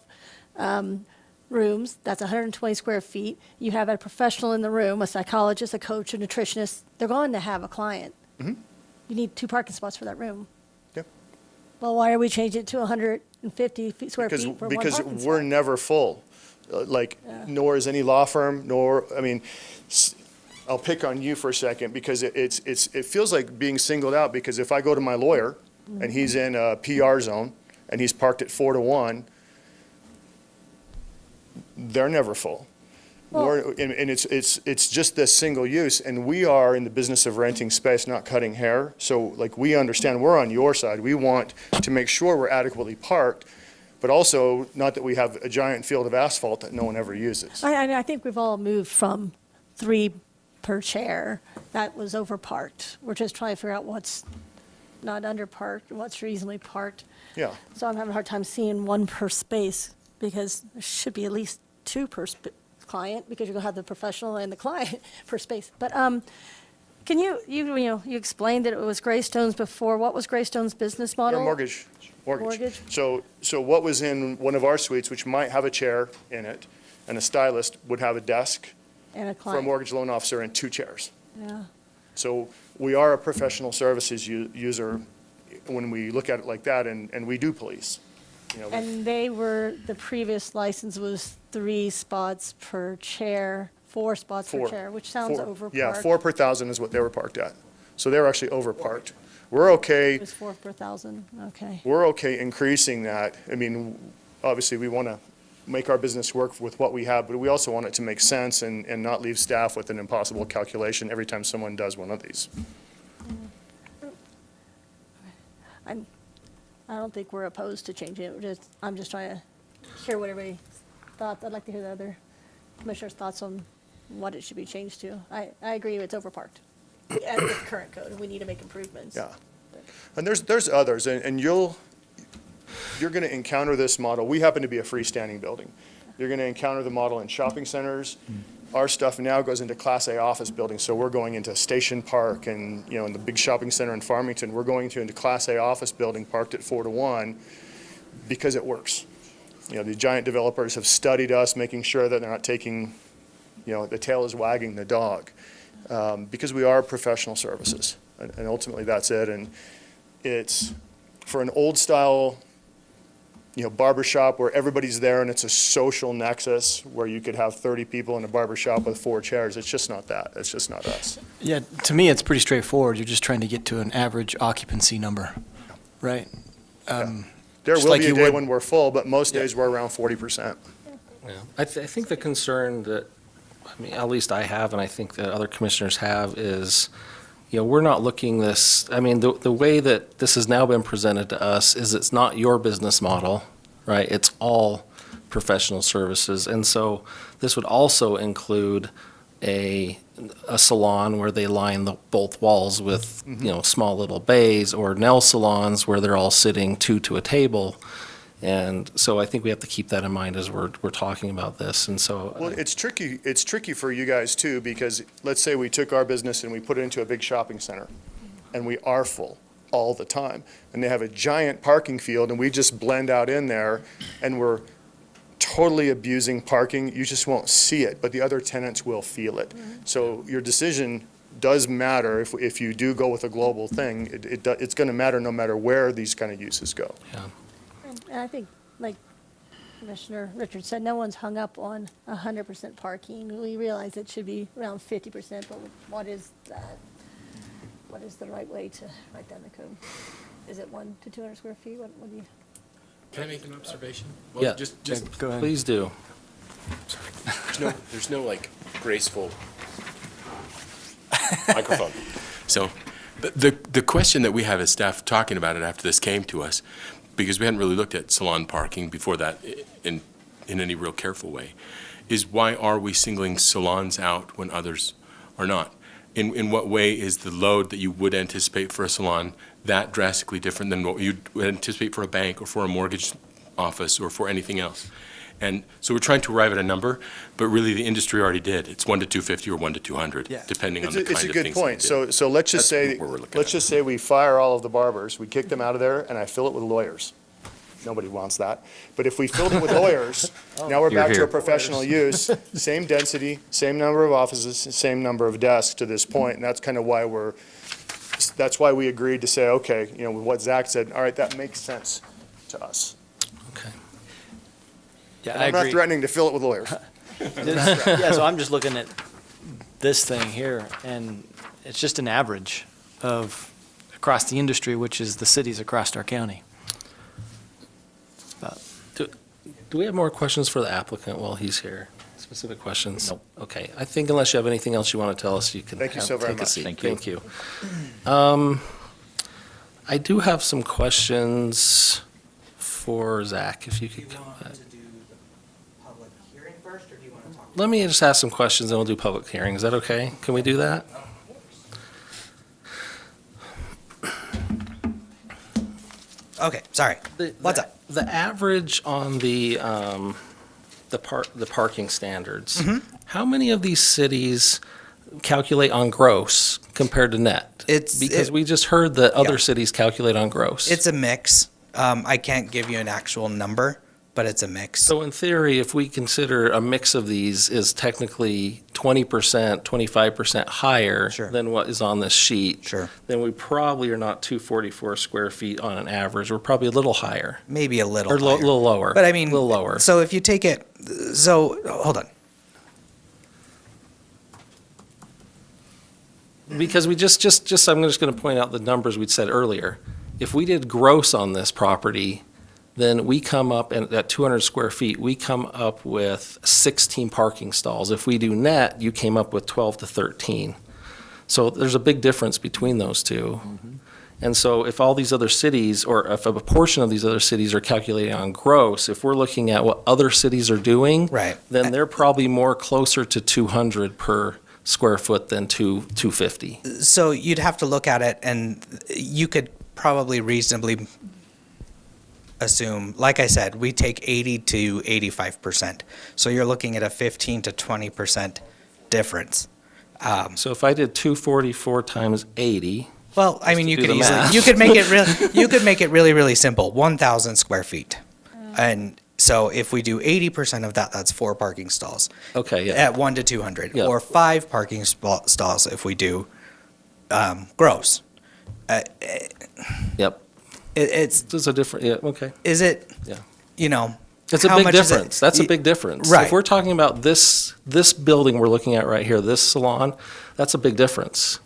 Speaker 3: rooms, that's 120 square feet, you have a professional in the room, a psychologist, a coach, a nutritionist, they're going to have a client.
Speaker 8: Mhm.
Speaker 3: You need 2 parking spots for that room.
Speaker 8: Yep.
Speaker 3: Well, why are we changing it to 150 square feet for one
Speaker 8: Because
Speaker 3: parking
Speaker 8: we're
Speaker 3: spot?
Speaker 8: never full, nor is any law firm, I'll pick on you for a second, because it feels like being singled out, because if I go to my lawyer and he's in a PR zone and he's parked at 4 to 1, they're never full.
Speaker 3: Well-
Speaker 8: And it's just this single use, and we are in the business of renting space, not cutting hair. So we understand, we're on your side. We want to make sure we're adequately parked, but also not that we have a giant field of asphalt that no one ever uses.
Speaker 3: I think we've all moved from 3 per chair. That was overparked. We're just trying to figure out what's not underparked and what's reasonably parked.
Speaker 8: Yeah.
Speaker 3: So I'm having a hard time seeing 1 per space, because there should be at least 2 per client, because you're going to have the professional and the client per space. But can you explained that it was Greystone's before. What was Greystone's business model?
Speaker 8: Or mortgage.
Speaker 3: Mortgage.
Speaker 8: So what was in one of our suites, which might have a chair in it, and a stylist would have a desk
Speaker 3: And a
Speaker 8: for a
Speaker 3: client.
Speaker 8: mortgage loan officer and 2 chairs.
Speaker 3: Yeah.
Speaker 8: So we are a professional services user when we look at it like that, and we do police.
Speaker 3: And the previous license was 3 spots per chair, 4 spots per
Speaker 8: 4.
Speaker 3: chair, which sounds
Speaker 8: 4.
Speaker 3: overparked.
Speaker 8: Yeah, 4 per 1,000 is what they were parked at. So they were actually overparked. We're okay.
Speaker 3: It was 4 per 1,000, okay.
Speaker 8: We're okay increasing that. Obviously, we want to make our business work with what we have, but we also want it to make sense and not leave staff with an impossible calculation every time someone does one of these.
Speaker 3: I don't think we're opposed to changing it. I'm just trying to hear what everybody thought. I'd like to hear the other commissioners' thoughts on what it should be changed to. I agree it's overparked. And with the current code, we need to make improvements.
Speaker 8: Yeah. And there's others, and you're going to encounter this model. We happen to be a freestanding building. You're going to encounter the model in shopping centers. Our stuff now goes into Class A office buildings, so we're going into Station Park and, in the big shopping center in Farmington, we're going into Class A office building parked at 4 to 1 because it works. The giant developers have studied us, making sure that they're not taking, the tail is wagging the dog, because we are professional services, and ultimately that's it. And it's, for an old style barber shop where everybody's there and it's a social nexus where you could have 30 people in a barber shop with 4 chairs. It's just not that. It's just not us.
Speaker 6: Yeah, to me, it's pretty straightforward. You're just trying to get to an average occupancy number, right?
Speaker 8: There
Speaker 6: Just
Speaker 8: will
Speaker 6: like
Speaker 8: be a
Speaker 6: you
Speaker 8: day
Speaker 6: would-
Speaker 8: when we're full, but most days we're around 40%.
Speaker 1: Yeah. I think the concern that, I mean, at least I have, and I think that other commissioners have, is, we're not looking this, I mean, the way that this has now been presented to us is it's not your business model, right? It's all professional services. And so this would also include a salon where they line both walls with, small little bays, or nail salons where they're all sitting 2 to a table. And so I think we have to keep that in mind as we're talking about this. And so,
Speaker 8: Well, it's tricky for you guys too, because let's say we took our business and we put it into a big shopping center, and we are full all the time, and they have a giant parking field, and we just blend out in there, and we're totally abusing parking. You just won't see it, but the other tenants will feel it. So your decision does matter. If you do go with a global thing, it's going to matter no matter where these kind of uses go.
Speaker 3: And I think, like Commissioner Richards said, no one's hung up on 100% parking. We realize it should be around 50%, but what is that? What is the right way to write down the code? Is it 1 to 200 square feet? What do you?
Speaker 9: Can I make an observation?
Speaker 1: Yeah.
Speaker 9: Just,
Speaker 6: Go ahead.
Speaker 1: please do.
Speaker 9: there's no like graceful microphone. So, the question that we have as staff talking about it after this came to us, because we hadn't really looked at salon parking before that in any real careful way, is why are we singling salons out when others are not? In what way is the load that you would anticipate for a salon that drastically different than what you would anticipate for a bank or for a mortgage office or for anything else? And so we're trying to arrive at a number, but really the industry already did. It's 1 to 250 or 1 to 200,
Speaker 6: Yeah.
Speaker 9: depending on the kind of
Speaker 8: It's
Speaker 9: things
Speaker 8: a
Speaker 9: that
Speaker 8: good
Speaker 9: they
Speaker 8: point.
Speaker 9: did.
Speaker 8: So let's just
Speaker 9: That's
Speaker 8: say,
Speaker 9: where we're looking
Speaker 8: let's
Speaker 9: at.
Speaker 8: just say we fire all of the barbers, we kick them out of there, and I fill it with lawyers. Nobody wants that. But if we filled it with lawyers, now we're
Speaker 4: You're
Speaker 8: back to
Speaker 4: here.
Speaker 8: a professional use, same density, same number of offices, same number of desks to this point, and that's kind of why that's why we agreed to say, okay, with what Zach said, all right, that makes sense to us.
Speaker 1: Okay.
Speaker 6: Yeah,
Speaker 8: And
Speaker 6: I
Speaker 8: I'm not
Speaker 6: agree.
Speaker 8: threatening to fill it with lawyers.
Speaker 6: Yeah, so I'm just looking at this thing here, and it's just an average of across the industry, which is the cities across our county.
Speaker 1: Do we have more questions for the applicant while he's here? Specific questions?
Speaker 4: Nope.
Speaker 1: Okay, I think unless you have anything else you want to tell us, you can
Speaker 8: Thank you so very
Speaker 1: take a
Speaker 8: much.
Speaker 1: seat.
Speaker 4: Thank you.
Speaker 1: Thank you. I do have some questions for Zach, if you could come back.
Speaker 7: do the public hearing first, or do you want to talk?
Speaker 1: Let me just ask some questions, and we'll do public hearing. Is that okay? Can we do that?
Speaker 7: Okay, sorry. What's up?
Speaker 1: The average on the parking standards, how many of these cities calculate on gross compared to net? Because we just heard that other
Speaker 7: Yeah.
Speaker 1: cities calculate on gross.
Speaker 7: It's a mix. I can't give you an actual number, but it's a mix.
Speaker 1: So in theory, if we consider a mix of these is technically 20%, 25% higher
Speaker 7: Sure.
Speaker 1: than what is on this sheet,
Speaker 7: Sure.
Speaker 1: then we probably are not 244 square feet on an average. We're probably a little higher,
Speaker 7: Maybe a little
Speaker 1: or a
Speaker 7: higher.
Speaker 1: little lower.
Speaker 7: But I mean,
Speaker 1: A little lower.
Speaker 7: So if you take it, hold on.
Speaker 1: Because I'm just going to point out the numbers we'd said earlier. If we did gross on this property, then we come up, and at 200 square feet, we come up with 16 parking stalls. If we do net, you came up with 12 to 13. So there's a big difference between those two. And so if all these other cities, or if a portion of these other cities are calculating on gross, if we're looking at what other cities are doing,
Speaker 7: Right.
Speaker 1: then they're probably more closer to 200 per square foot than 250.
Speaker 7: So you'd have to look at it, and you could probably reasonably assume, like I said, we take 80 to 85%. So you're looking at a 15 to 20% difference.
Speaker 1: So if I did 244 times 80,
Speaker 7: Well, I mean,
Speaker 1: to
Speaker 7: you
Speaker 1: do
Speaker 7: could
Speaker 1: the
Speaker 7: easily,
Speaker 1: math.
Speaker 7: you could make it really, really simple. 1,000 square feet. And so if we do 80% of that, that's 4 parking stalls
Speaker 1: okay, yeah,
Speaker 7: at 1 to 200,
Speaker 1: Yeah.
Speaker 7: or 5 parking stalls if we do gross.
Speaker 1: yep.
Speaker 7: It's,
Speaker 1: This is a different, yeah, okay.
Speaker 7: is it?
Speaker 1: Yeah.
Speaker 7: you know.
Speaker 1: It's a
Speaker 7: how
Speaker 1: big
Speaker 7: much is it?
Speaker 1: difference. That's a big difference.
Speaker 7: Right.
Speaker 1: If we're talking about this building we're looking at right here, this salon, that's a big difference.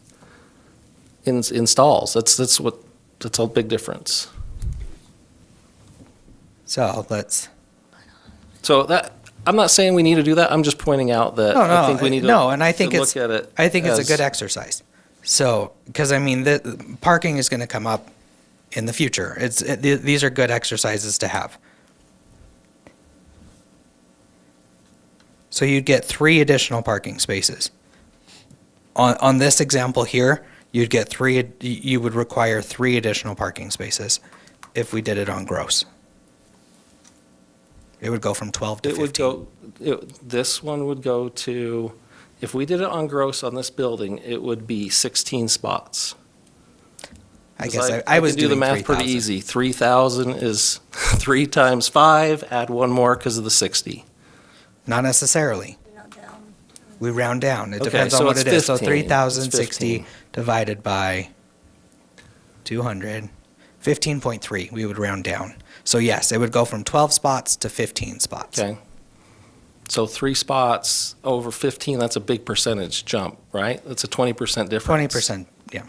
Speaker 1: In stalls, that's a big difference.
Speaker 7: So let's.
Speaker 1: So that, I'm not saying we need to do that, I'm just pointing out that
Speaker 7: No,
Speaker 1: I think we need to.
Speaker 7: no, and I think
Speaker 1: to
Speaker 7: it's.
Speaker 1: look at it
Speaker 7: I think it's a
Speaker 1: as-
Speaker 7: good exercise. So, because I mean, the parking is going to come up in the future. These are good exercises to have. So you'd get 3 additional parking spaces. On this example here, you'd get 3. You would require 3 additional parking spaces if we did it on gross. It would go from 12 to
Speaker 1: It
Speaker 7: 15.
Speaker 1: would go, this one would go to, if we did it on gross on this building, it would be 16 spots.
Speaker 7: I
Speaker 1: 'Cause
Speaker 7: guess I was
Speaker 1: can do the
Speaker 7: doing
Speaker 1: math pretty
Speaker 7: 3,000.
Speaker 1: easy. 3,000 is 3 times 5, add 1 more because of the 60.
Speaker 7: Not necessarily. We round down. It
Speaker 1: Okay,
Speaker 7: depends on
Speaker 1: so
Speaker 7: what
Speaker 1: it's
Speaker 7: it is. So
Speaker 1: 15.
Speaker 7: 3,060
Speaker 1: It's 15.
Speaker 7: divided by 200, 15.3, we would round down. So yes, it would go from 12 spots to 15 spots.
Speaker 1: Okay. So 3 spots over 15, that's a big percentage jump, right? That's a 20% difference.
Speaker 7: 20%, yeah.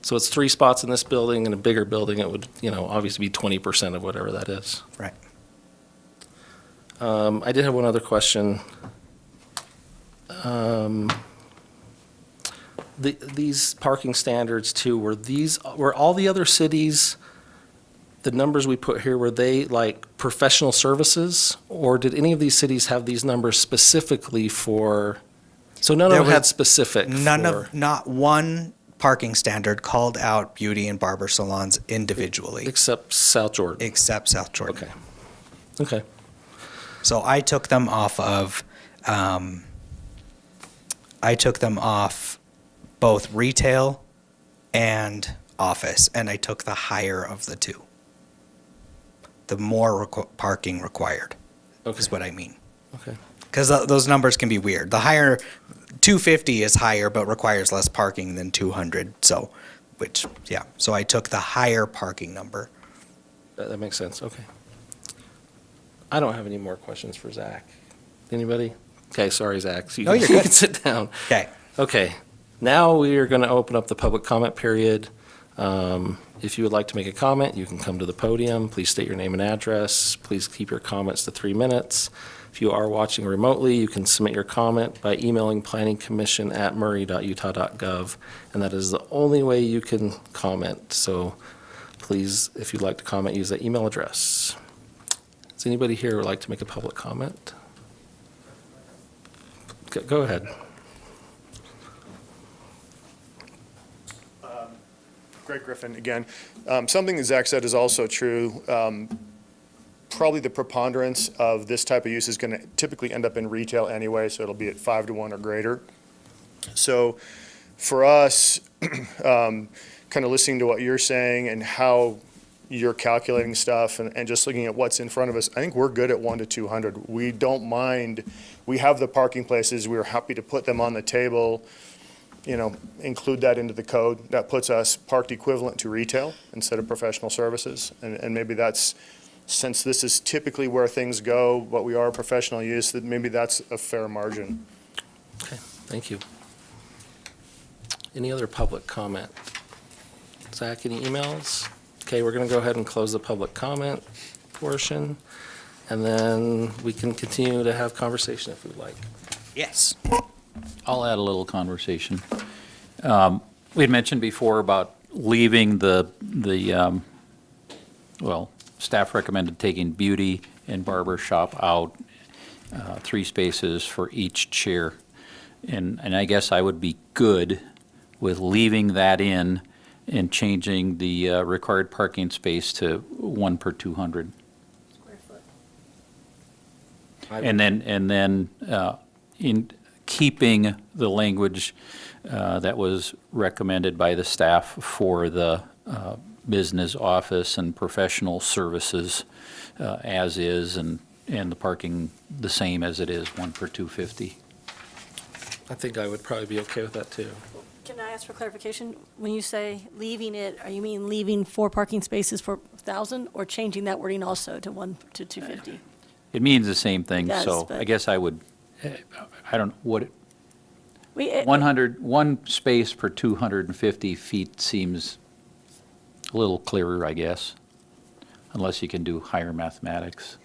Speaker 1: So it's 3 spots in this building. In a bigger building, it would, obviously be 20% of whatever that is.
Speaker 7: Right.
Speaker 1: I did have one other question. These parking standards too, were all the other cities, the numbers we put here, were they like professional services? Or did any of these cities have these numbers specifically for, so none of
Speaker 7: There
Speaker 1: them had
Speaker 7: was
Speaker 1: specific for?
Speaker 7: Not one parking standard called out beauty and barber salons individually,
Speaker 1: Except South Jordan?
Speaker 7: except South Jordan.
Speaker 1: Okay. Okay.
Speaker 7: So I took them off of, both retail and office, and I took the higher of the two. The more parking required, is what I mean.
Speaker 1: Okay.
Speaker 7: Because those numbers can be weird. The higher, 250 is higher, but requires less parking than 200. So I took the higher parking number.
Speaker 1: That makes sense, okay. I don't have any more questions for Zach. Anybody? Okay, sorry, Zach. So
Speaker 7: No,
Speaker 1: you
Speaker 7: you're
Speaker 1: can
Speaker 7: good.
Speaker 1: sit down.
Speaker 7: Okay.
Speaker 1: Okay, now we are going to open up the public comment period. If you would like to make a comment, you can come to the podium. Please state your name and address. Please keep your comments to 3 minutes. If you are watching remotely, you can submit your comment by emailing planningcommission@murray.utah.gov, and that is the only way you can comment. So please, if you'd like to comment, use that email address. Does anybody here would like to make a public comment? Go ahead.
Speaker 8: Greg Griffin again. Something that Zach said is also true. Probably the preponderance of this type of use is going to typically end up in retail anyway, so it'll be at 5 to 1 or greater. So for us, kind of listening to what you're saying and how you're calculating stuff and just looking at what's in front of us, I think we're good at 1 to 200. We don't mind. We have the parking places. We're happy to put them on the table, include that into the code. That puts us parked equivalent to retail instead of professional services. And maybe that's, since this is typically where things go, what we are professional use, that maybe that's a fair margin.
Speaker 1: Okay, thank you. Any other public comment? Zach, any emails? Okay, we're going to go ahead and close the public comment portion, and then we can continue to have conversation if we'd like.
Speaker 7: Yes.
Speaker 4: I'll add a little conversation. We had mentioned before about leaving staff recommended taking beauty and barber shop out, 3 spaces for each chair. And I guess I would be good with leaving that in and changing the required parking space to 1 per 200. And then in keeping the language that was recommended by the staff for the business office and professional services as is, and the parking the same as it is, 1 per 250.
Speaker 1: I think I would probably be okay with that, too.
Speaker 3: Can I ask for clarification? When you say leaving it, are you mean leaving 4 parking spaces for 1,000 or changing that wording also to 250?
Speaker 4: It means the same thing,
Speaker 3: It does,
Speaker 4: so I
Speaker 3: but-
Speaker 4: guess I would, I don't, what,
Speaker 3: We,
Speaker 4: 1 space per 250 feet seems a little clearer, I guess, unless you can do higher mathematics.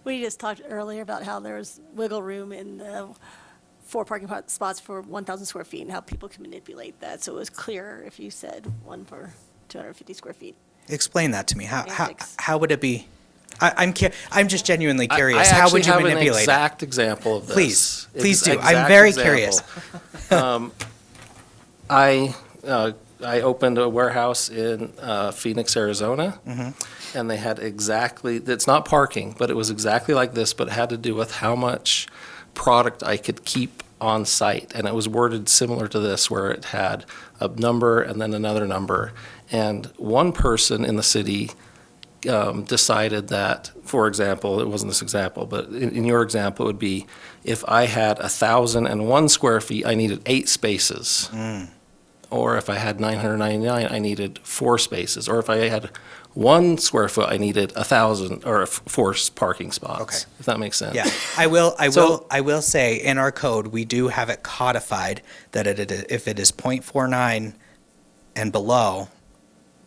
Speaker 3: we just talked earlier about how there's wiggle room in the 4 parking spots for 1,000 square feet and how people can manipulate that. So it was clearer if you said 1 per 250 square feet.
Speaker 7: Explain that to me.
Speaker 3: Semantics.
Speaker 7: How would it be? I'm just genuinely curious. How would you
Speaker 1: I actually have an
Speaker 7: manipulate it?
Speaker 1: exact example of this.
Speaker 7: Please do. I'm
Speaker 1: Exact
Speaker 7: very
Speaker 1: example.
Speaker 7: curious.
Speaker 1: I opened a warehouse in Phoenix, Arizona,
Speaker 7: Mm-hmm.
Speaker 1: and they had exactly, it's not parking, but it was exactly like this, but it had to do with how much product I could keep on site. And it was worded similar to this, where it had a number and then another number. And one person in the city decided that, for example, it wasn't this example, but in your example, it would be if I had 1,001 square feet, I needed 8 spaces. Or if I had 999, I needed 4 spaces. Or if I had 1 square foot, I needed 1,000 or 4 parking spots.
Speaker 7: Okay.
Speaker 1: If that makes sense.
Speaker 7: Yeah, I will
Speaker 1: So-
Speaker 7: say in our code, we do have it codified that if it is 0.49 and below,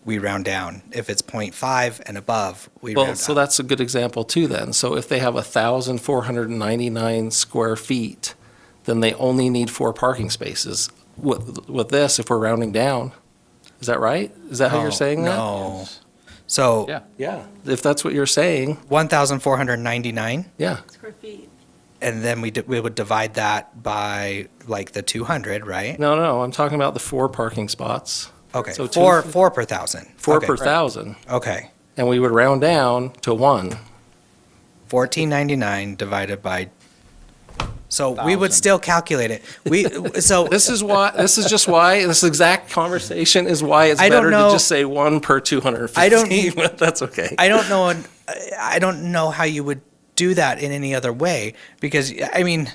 Speaker 7: we round down. If it's 0.5 and above, we round
Speaker 1: Well,
Speaker 7: up.
Speaker 1: so that's a good example too then. So if they have 1,499 square feet, then they only need 4 parking spaces. With this, if we're rounding down, is that right? Is that how you're saying that?
Speaker 7: No. So
Speaker 4: Yeah.
Speaker 1: Yeah, if that's what you're saying,
Speaker 7: 1,499,
Speaker 1: yeah.
Speaker 3: Square feet.
Speaker 7: and then we would divide that by like the 200, right?
Speaker 1: No, I'm talking about the 4 parking spots,
Speaker 7: Okay,
Speaker 1: So
Speaker 7: four
Speaker 1: two-
Speaker 7: per 1,000.
Speaker 1: 4
Speaker 7: Okay,
Speaker 1: per
Speaker 7: right.
Speaker 1: 1,000.
Speaker 7: Okay,
Speaker 1: And we would round down to 1.
Speaker 7: 1499 divided by. So we would
Speaker 4: 1,000.
Speaker 7: still calculate it.
Speaker 1: This is just why, this exact conversation is why it's
Speaker 7: I don't
Speaker 1: better to
Speaker 7: know-
Speaker 1: just say 1 per 250.
Speaker 7: I don't-
Speaker 1: But that's okay.
Speaker 7: I don't know how you would do that in any other way, because I mean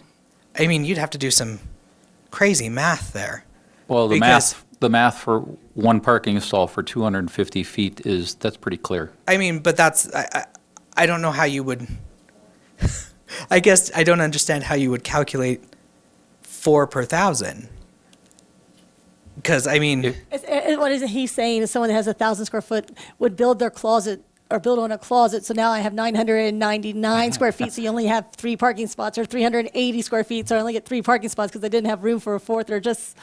Speaker 7: you'd have to do some crazy math there.
Speaker 4: Well,
Speaker 7: Because-
Speaker 4: the math for 1 parking stall for 250 feet that's pretty clear.
Speaker 7: I mean, but I don't know how you would. I guess I don't understand how you would calculate 4 per 1,000. Because I mean,
Speaker 3: What is he saying is someone that has 1,000 square foot would build their closet or build on a closet. So now I have 999 square feet. So you only have 3 parking spots, or 380 square feet. So I only get 3 parking spots because I didn't have room for a 4th. Or just,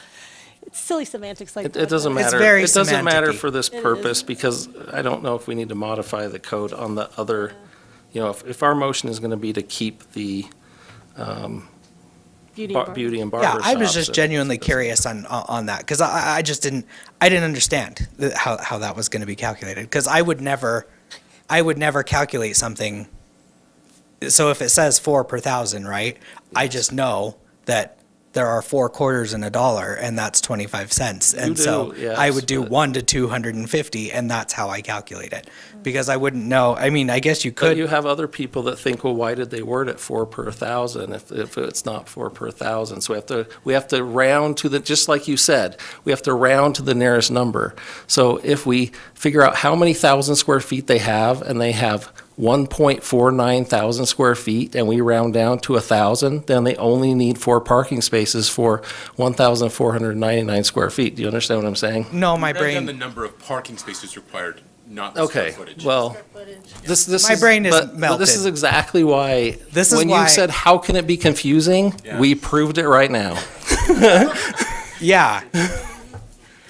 Speaker 3: it's silly semantics like that.
Speaker 1: It doesn't
Speaker 7: It's
Speaker 1: matter.
Speaker 7: very
Speaker 1: It doesn't matter
Speaker 7: semantic-y.
Speaker 1: for this
Speaker 3: It
Speaker 1: purpose
Speaker 3: is.
Speaker 1: because I don't know if we need to modify the code on the other, if our motion is going to be to keep the
Speaker 3: Beauty and bar.
Speaker 1: beauty and barber
Speaker 7: yeah,
Speaker 1: shops.
Speaker 7: I was just
Speaker 1: it-
Speaker 7: genuinely
Speaker 1: it doesn't-
Speaker 7: curious on that, because I just didn't understand how that was going to be calculated, because I would never calculate something. So if it says 4 per 1,000, right? I just know that there are 4 quarters in a dollar, and that's 25 cents. And
Speaker 1: do,
Speaker 7: so
Speaker 1: yes,
Speaker 7: I would do
Speaker 1: but-
Speaker 7: 1 to 250, and that's how I calculate it. Because I wouldn't know, I mean, I guess you
Speaker 1: But
Speaker 7: could.
Speaker 1: you have other people that think, well, why did they word it 4 per 1,000 if it's not 4 per 1,000? So we have to round to the, just like you said, we have to round to the nearest number. So if we figure out how many thousand square feet they have, and they have 1.49 thousand square feet, and we round down to 1,000, then they only need 4 parking spaces for 1,499 square feet. Do you understand what I'm saying?
Speaker 7: No, my
Speaker 9: Write down
Speaker 7: brain,
Speaker 9: the number of parking spaces required, not the square
Speaker 1: Okay,
Speaker 9: footage.
Speaker 1: well, this
Speaker 7: My
Speaker 1: is,
Speaker 7: brain is
Speaker 1: but this
Speaker 7: melted.
Speaker 1: is exactly why.
Speaker 7: This is
Speaker 1: when
Speaker 7: why-
Speaker 1: you said, "How can it be confusing?"
Speaker 9: Yeah.
Speaker 1: We proved it right now.
Speaker 7: yeah.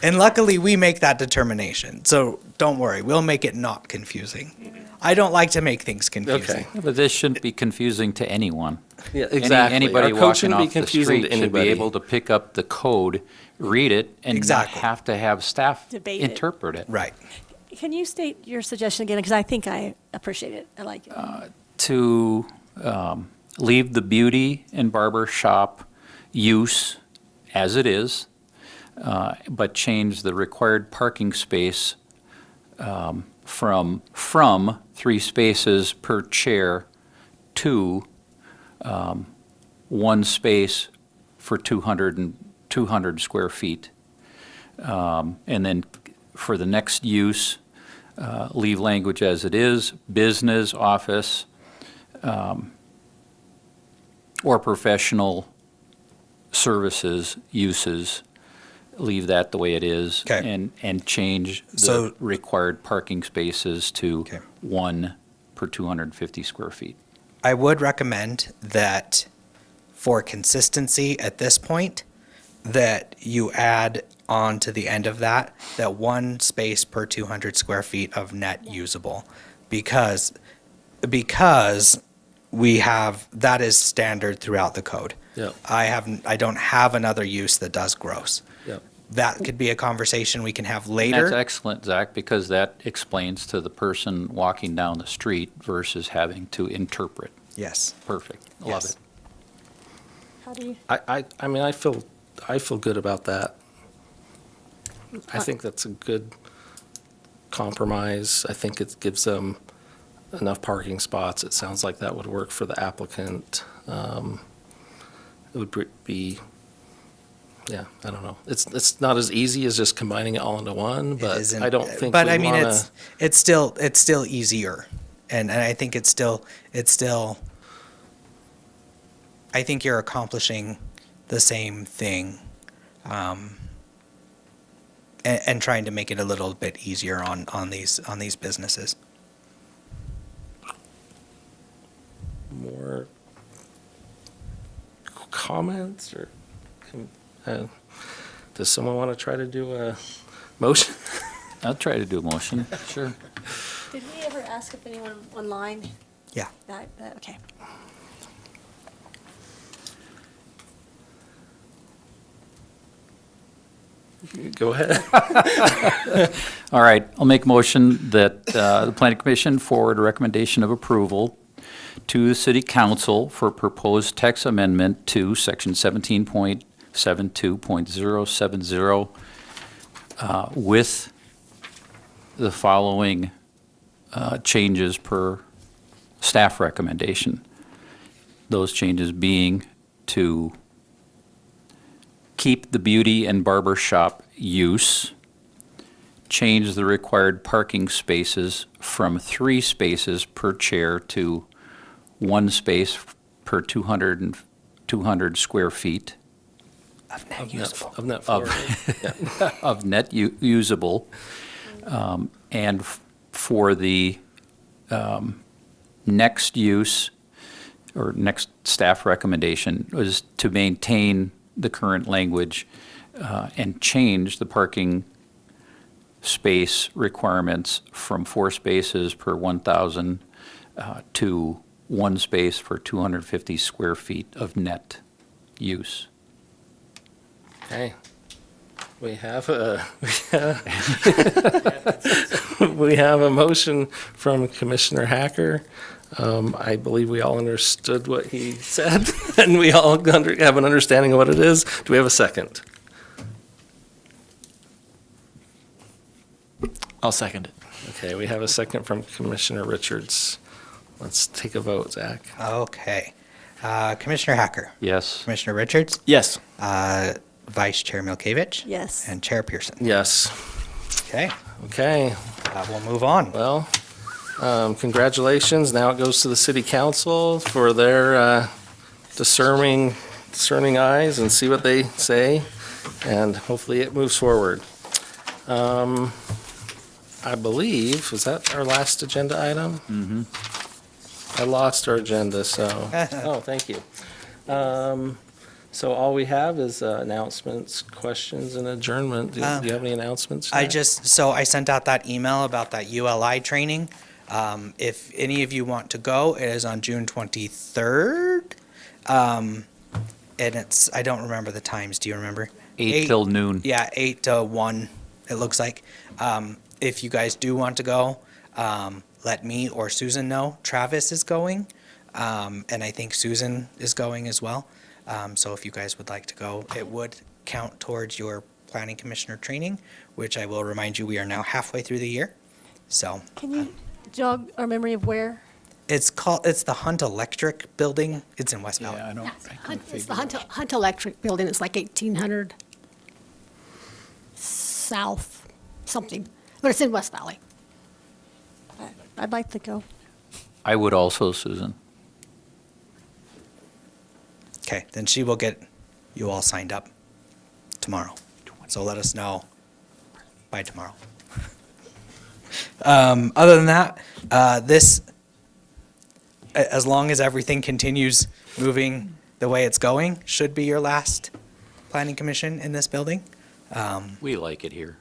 Speaker 7: And luckily, we make that determination. So don't worry, we'll make it not confusing. I don't like to make things confusing.
Speaker 1: Okay.
Speaker 4: But this shouldn't be confusing to anyone.
Speaker 1: Yeah,
Speaker 4: Any-
Speaker 1: exactly.
Speaker 4: Anybody
Speaker 1: Our code
Speaker 4: walking
Speaker 1: shouldn't be
Speaker 4: off the
Speaker 1: confusing
Speaker 4: street
Speaker 1: to
Speaker 4: should be
Speaker 1: anybody.
Speaker 4: able to pick up the code, read it, and not
Speaker 7: Exactly.
Speaker 4: have to have staff
Speaker 3: Debate it.
Speaker 4: interpret it.
Speaker 7: Right.
Speaker 3: Can you state your suggestion again? Because I think I appreciate it. I like it.
Speaker 4: To leave the beauty and barber shop use as it is, but change the required parking space from 3 spaces per chair to 1 space for 200 square feet. And then for the next use, leave language as it is, business, office, or professional services uses, leave that the way it is.
Speaker 7: Okay.
Speaker 4: And change the
Speaker 7: So-
Speaker 4: required parking spaces to
Speaker 7: Okay.
Speaker 4: 1 per 250 square feet.
Speaker 7: I would recommend that for consistency at this point, that you add on to the end of that 1 space per 200 square feet of net usable. Because we have, that is standard throughout the code.
Speaker 1: Yep.
Speaker 7: I don't have another use that does gross.
Speaker 1: Yep.
Speaker 7: That could be a conversation we can have
Speaker 4: That's
Speaker 7: later.
Speaker 4: excellent, Zach, because that explains to the person walking down the street versus having to interpret.
Speaker 7: Yes.
Speaker 4: Perfect. Love
Speaker 7: Yes.
Speaker 4: it.
Speaker 3: How do you,
Speaker 1: I mean, I feel good about that. I think that's a good compromise. I think it gives them enough parking spots. It sounds like that would work for the applicant. It would be, yeah, I don't know. It's not as easy as just combining it all into one,
Speaker 7: It
Speaker 1: but
Speaker 7: isn't-
Speaker 1: I don't think
Speaker 7: But
Speaker 1: we
Speaker 7: I mean,
Speaker 1: wanna-
Speaker 7: it's still easier, and I think it's still. I think you're accomplishing the same thing, and trying to make it a little bit easier on these businesses.
Speaker 1: more comments or, does someone want to try to do a motion?
Speaker 4: I'll try to do a motion, sure.
Speaker 3: did we ever ask if anyone online?
Speaker 7: Yeah.
Speaker 3: Okay.
Speaker 1: Go ahead.
Speaker 4: All right, I'll make a motion that the planning commission forward a recommendation of approval to the city council for proposed text amendment to section 17.72.070 with the following changes per staff recommendation. Those changes being to keep the beauty and barber shop use, change the required parking spaces from 3 spaces per chair to 1 space per 200 square feet
Speaker 7: Of net
Speaker 1: Of
Speaker 7: usable.
Speaker 1: net floor. Yeah.
Speaker 4: of net usable. And for the next use, or next staff recommendation, was to maintain the current language and change the parking space requirements from 4 spaces per 1,000 to 1 space per 250 square feet of net use.
Speaker 1: Okay. We have we have a motion from Commissioner Hacker. I believe we all understood what he said, and we all have an understanding of what it is. Do we have a second?
Speaker 6: I'll second it.
Speaker 1: Okay, we have a second from Commissioner Richards. Let's take a vote, Zach.
Speaker 7: Okay. Commissioner Hacker,
Speaker 4: Yes?
Speaker 7: Commissioner Richards,
Speaker 6: Yes.
Speaker 7: Vice Chair Milkovich.
Speaker 3: Yes.
Speaker 7: And Chair Pearson.
Speaker 1: Yes.
Speaker 7: Okay,
Speaker 1: Okay,
Speaker 7: we'll move on.
Speaker 1: well, congratulations. Now it goes to the city council for their discerning eyes and see what they say, and hopefully it moves forward. I believe, was that our last agenda item? Mm-hmm. I lost our agenda, so, oh, thank you. So all we have is announcements, questions, and adjournment. Do you have any announcements?
Speaker 7: I
Speaker 1: Jack?
Speaker 7: I sent out that email about that ULI training. If any of you want to go, it is on June 23rd. And I don't remember the times. Do you remember?
Speaker 4: 8 till noon.
Speaker 7: Yeah, 8 to 1, it looks like. If you guys do want to go, let me or Susan know. Travis is going, and I think Susan is going as well. So if you guys would like to go, it would count towards your planning commissioner training, which I will remind you, we are now halfway through the year. So
Speaker 3: Can you jog our memory of where?
Speaker 7: It's the Hunt Electric Building. It's in West Valley.
Speaker 4: Yeah, I don't.
Speaker 2: It's the Hunt Electric Building. It's like 1800 South something, but it's in West Valley.
Speaker 3: I'd like to go.
Speaker 4: I would also, Susan.
Speaker 7: Okay, then she will get you all signed up tomorrow. So let us know by tomorrow. Other than that, as long as everything continues moving the way it's going, should be your last planning commission in this building.
Speaker 4: We like it here.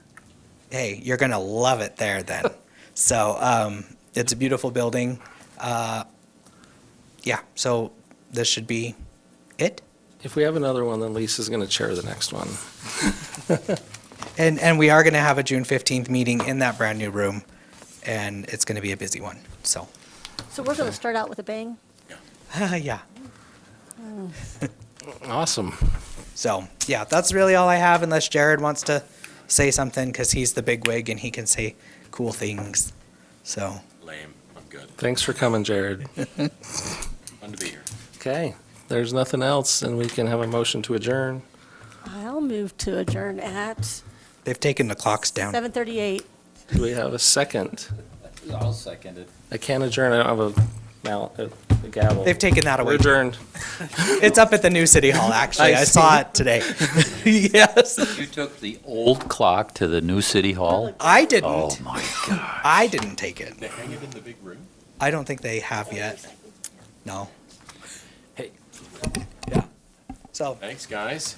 Speaker 7: Hey, you're gonna love it there then. So, it's a beautiful building. Yeah, so this should be it.
Speaker 1: If we have another one, then Lisa's going to chair the next one.
Speaker 7: And we are gonna have a June 15th meeting in that brand new room, and it's gonna be a busy one, so.
Speaker 3: So we're going to start out with a bang?
Speaker 7: Yeah,
Speaker 1: Awesome.
Speaker 7: so, yeah, that's really all I have unless Jared wants to say something, because he's the big wig and he can say cool things, so.
Speaker 9: Lame, I'm good.
Speaker 1: Thanks for coming, Jared.
Speaker 9: Fun to be here.
Speaker 1: Okay, there's nothing else, and we can have a motion to adjourn.
Speaker 3: I'll move to adjourn at
Speaker 7: They've taken the clocks down.
Speaker 3: 7:38.
Speaker 1: Do we have a second?
Speaker 4: I'll second it.
Speaker 1: I can't adjourn, I don't have a gavel.
Speaker 7: They've taken that
Speaker 1: We're
Speaker 7: away.
Speaker 1: adjourned.
Speaker 7: It's up at the new city hall, actually.
Speaker 1: I
Speaker 7: I saw it today. Yes.
Speaker 4: You took the old clock to the new city hall?
Speaker 7: I didn't.
Speaker 4: Oh, my God.
Speaker 7: I didn't take it.
Speaker 9: They hang it in the big room?
Speaker 7: I don't think they have yet. No.
Speaker 4: Hey.
Speaker 7: Yeah. So,
Speaker 9: Thanks, guys.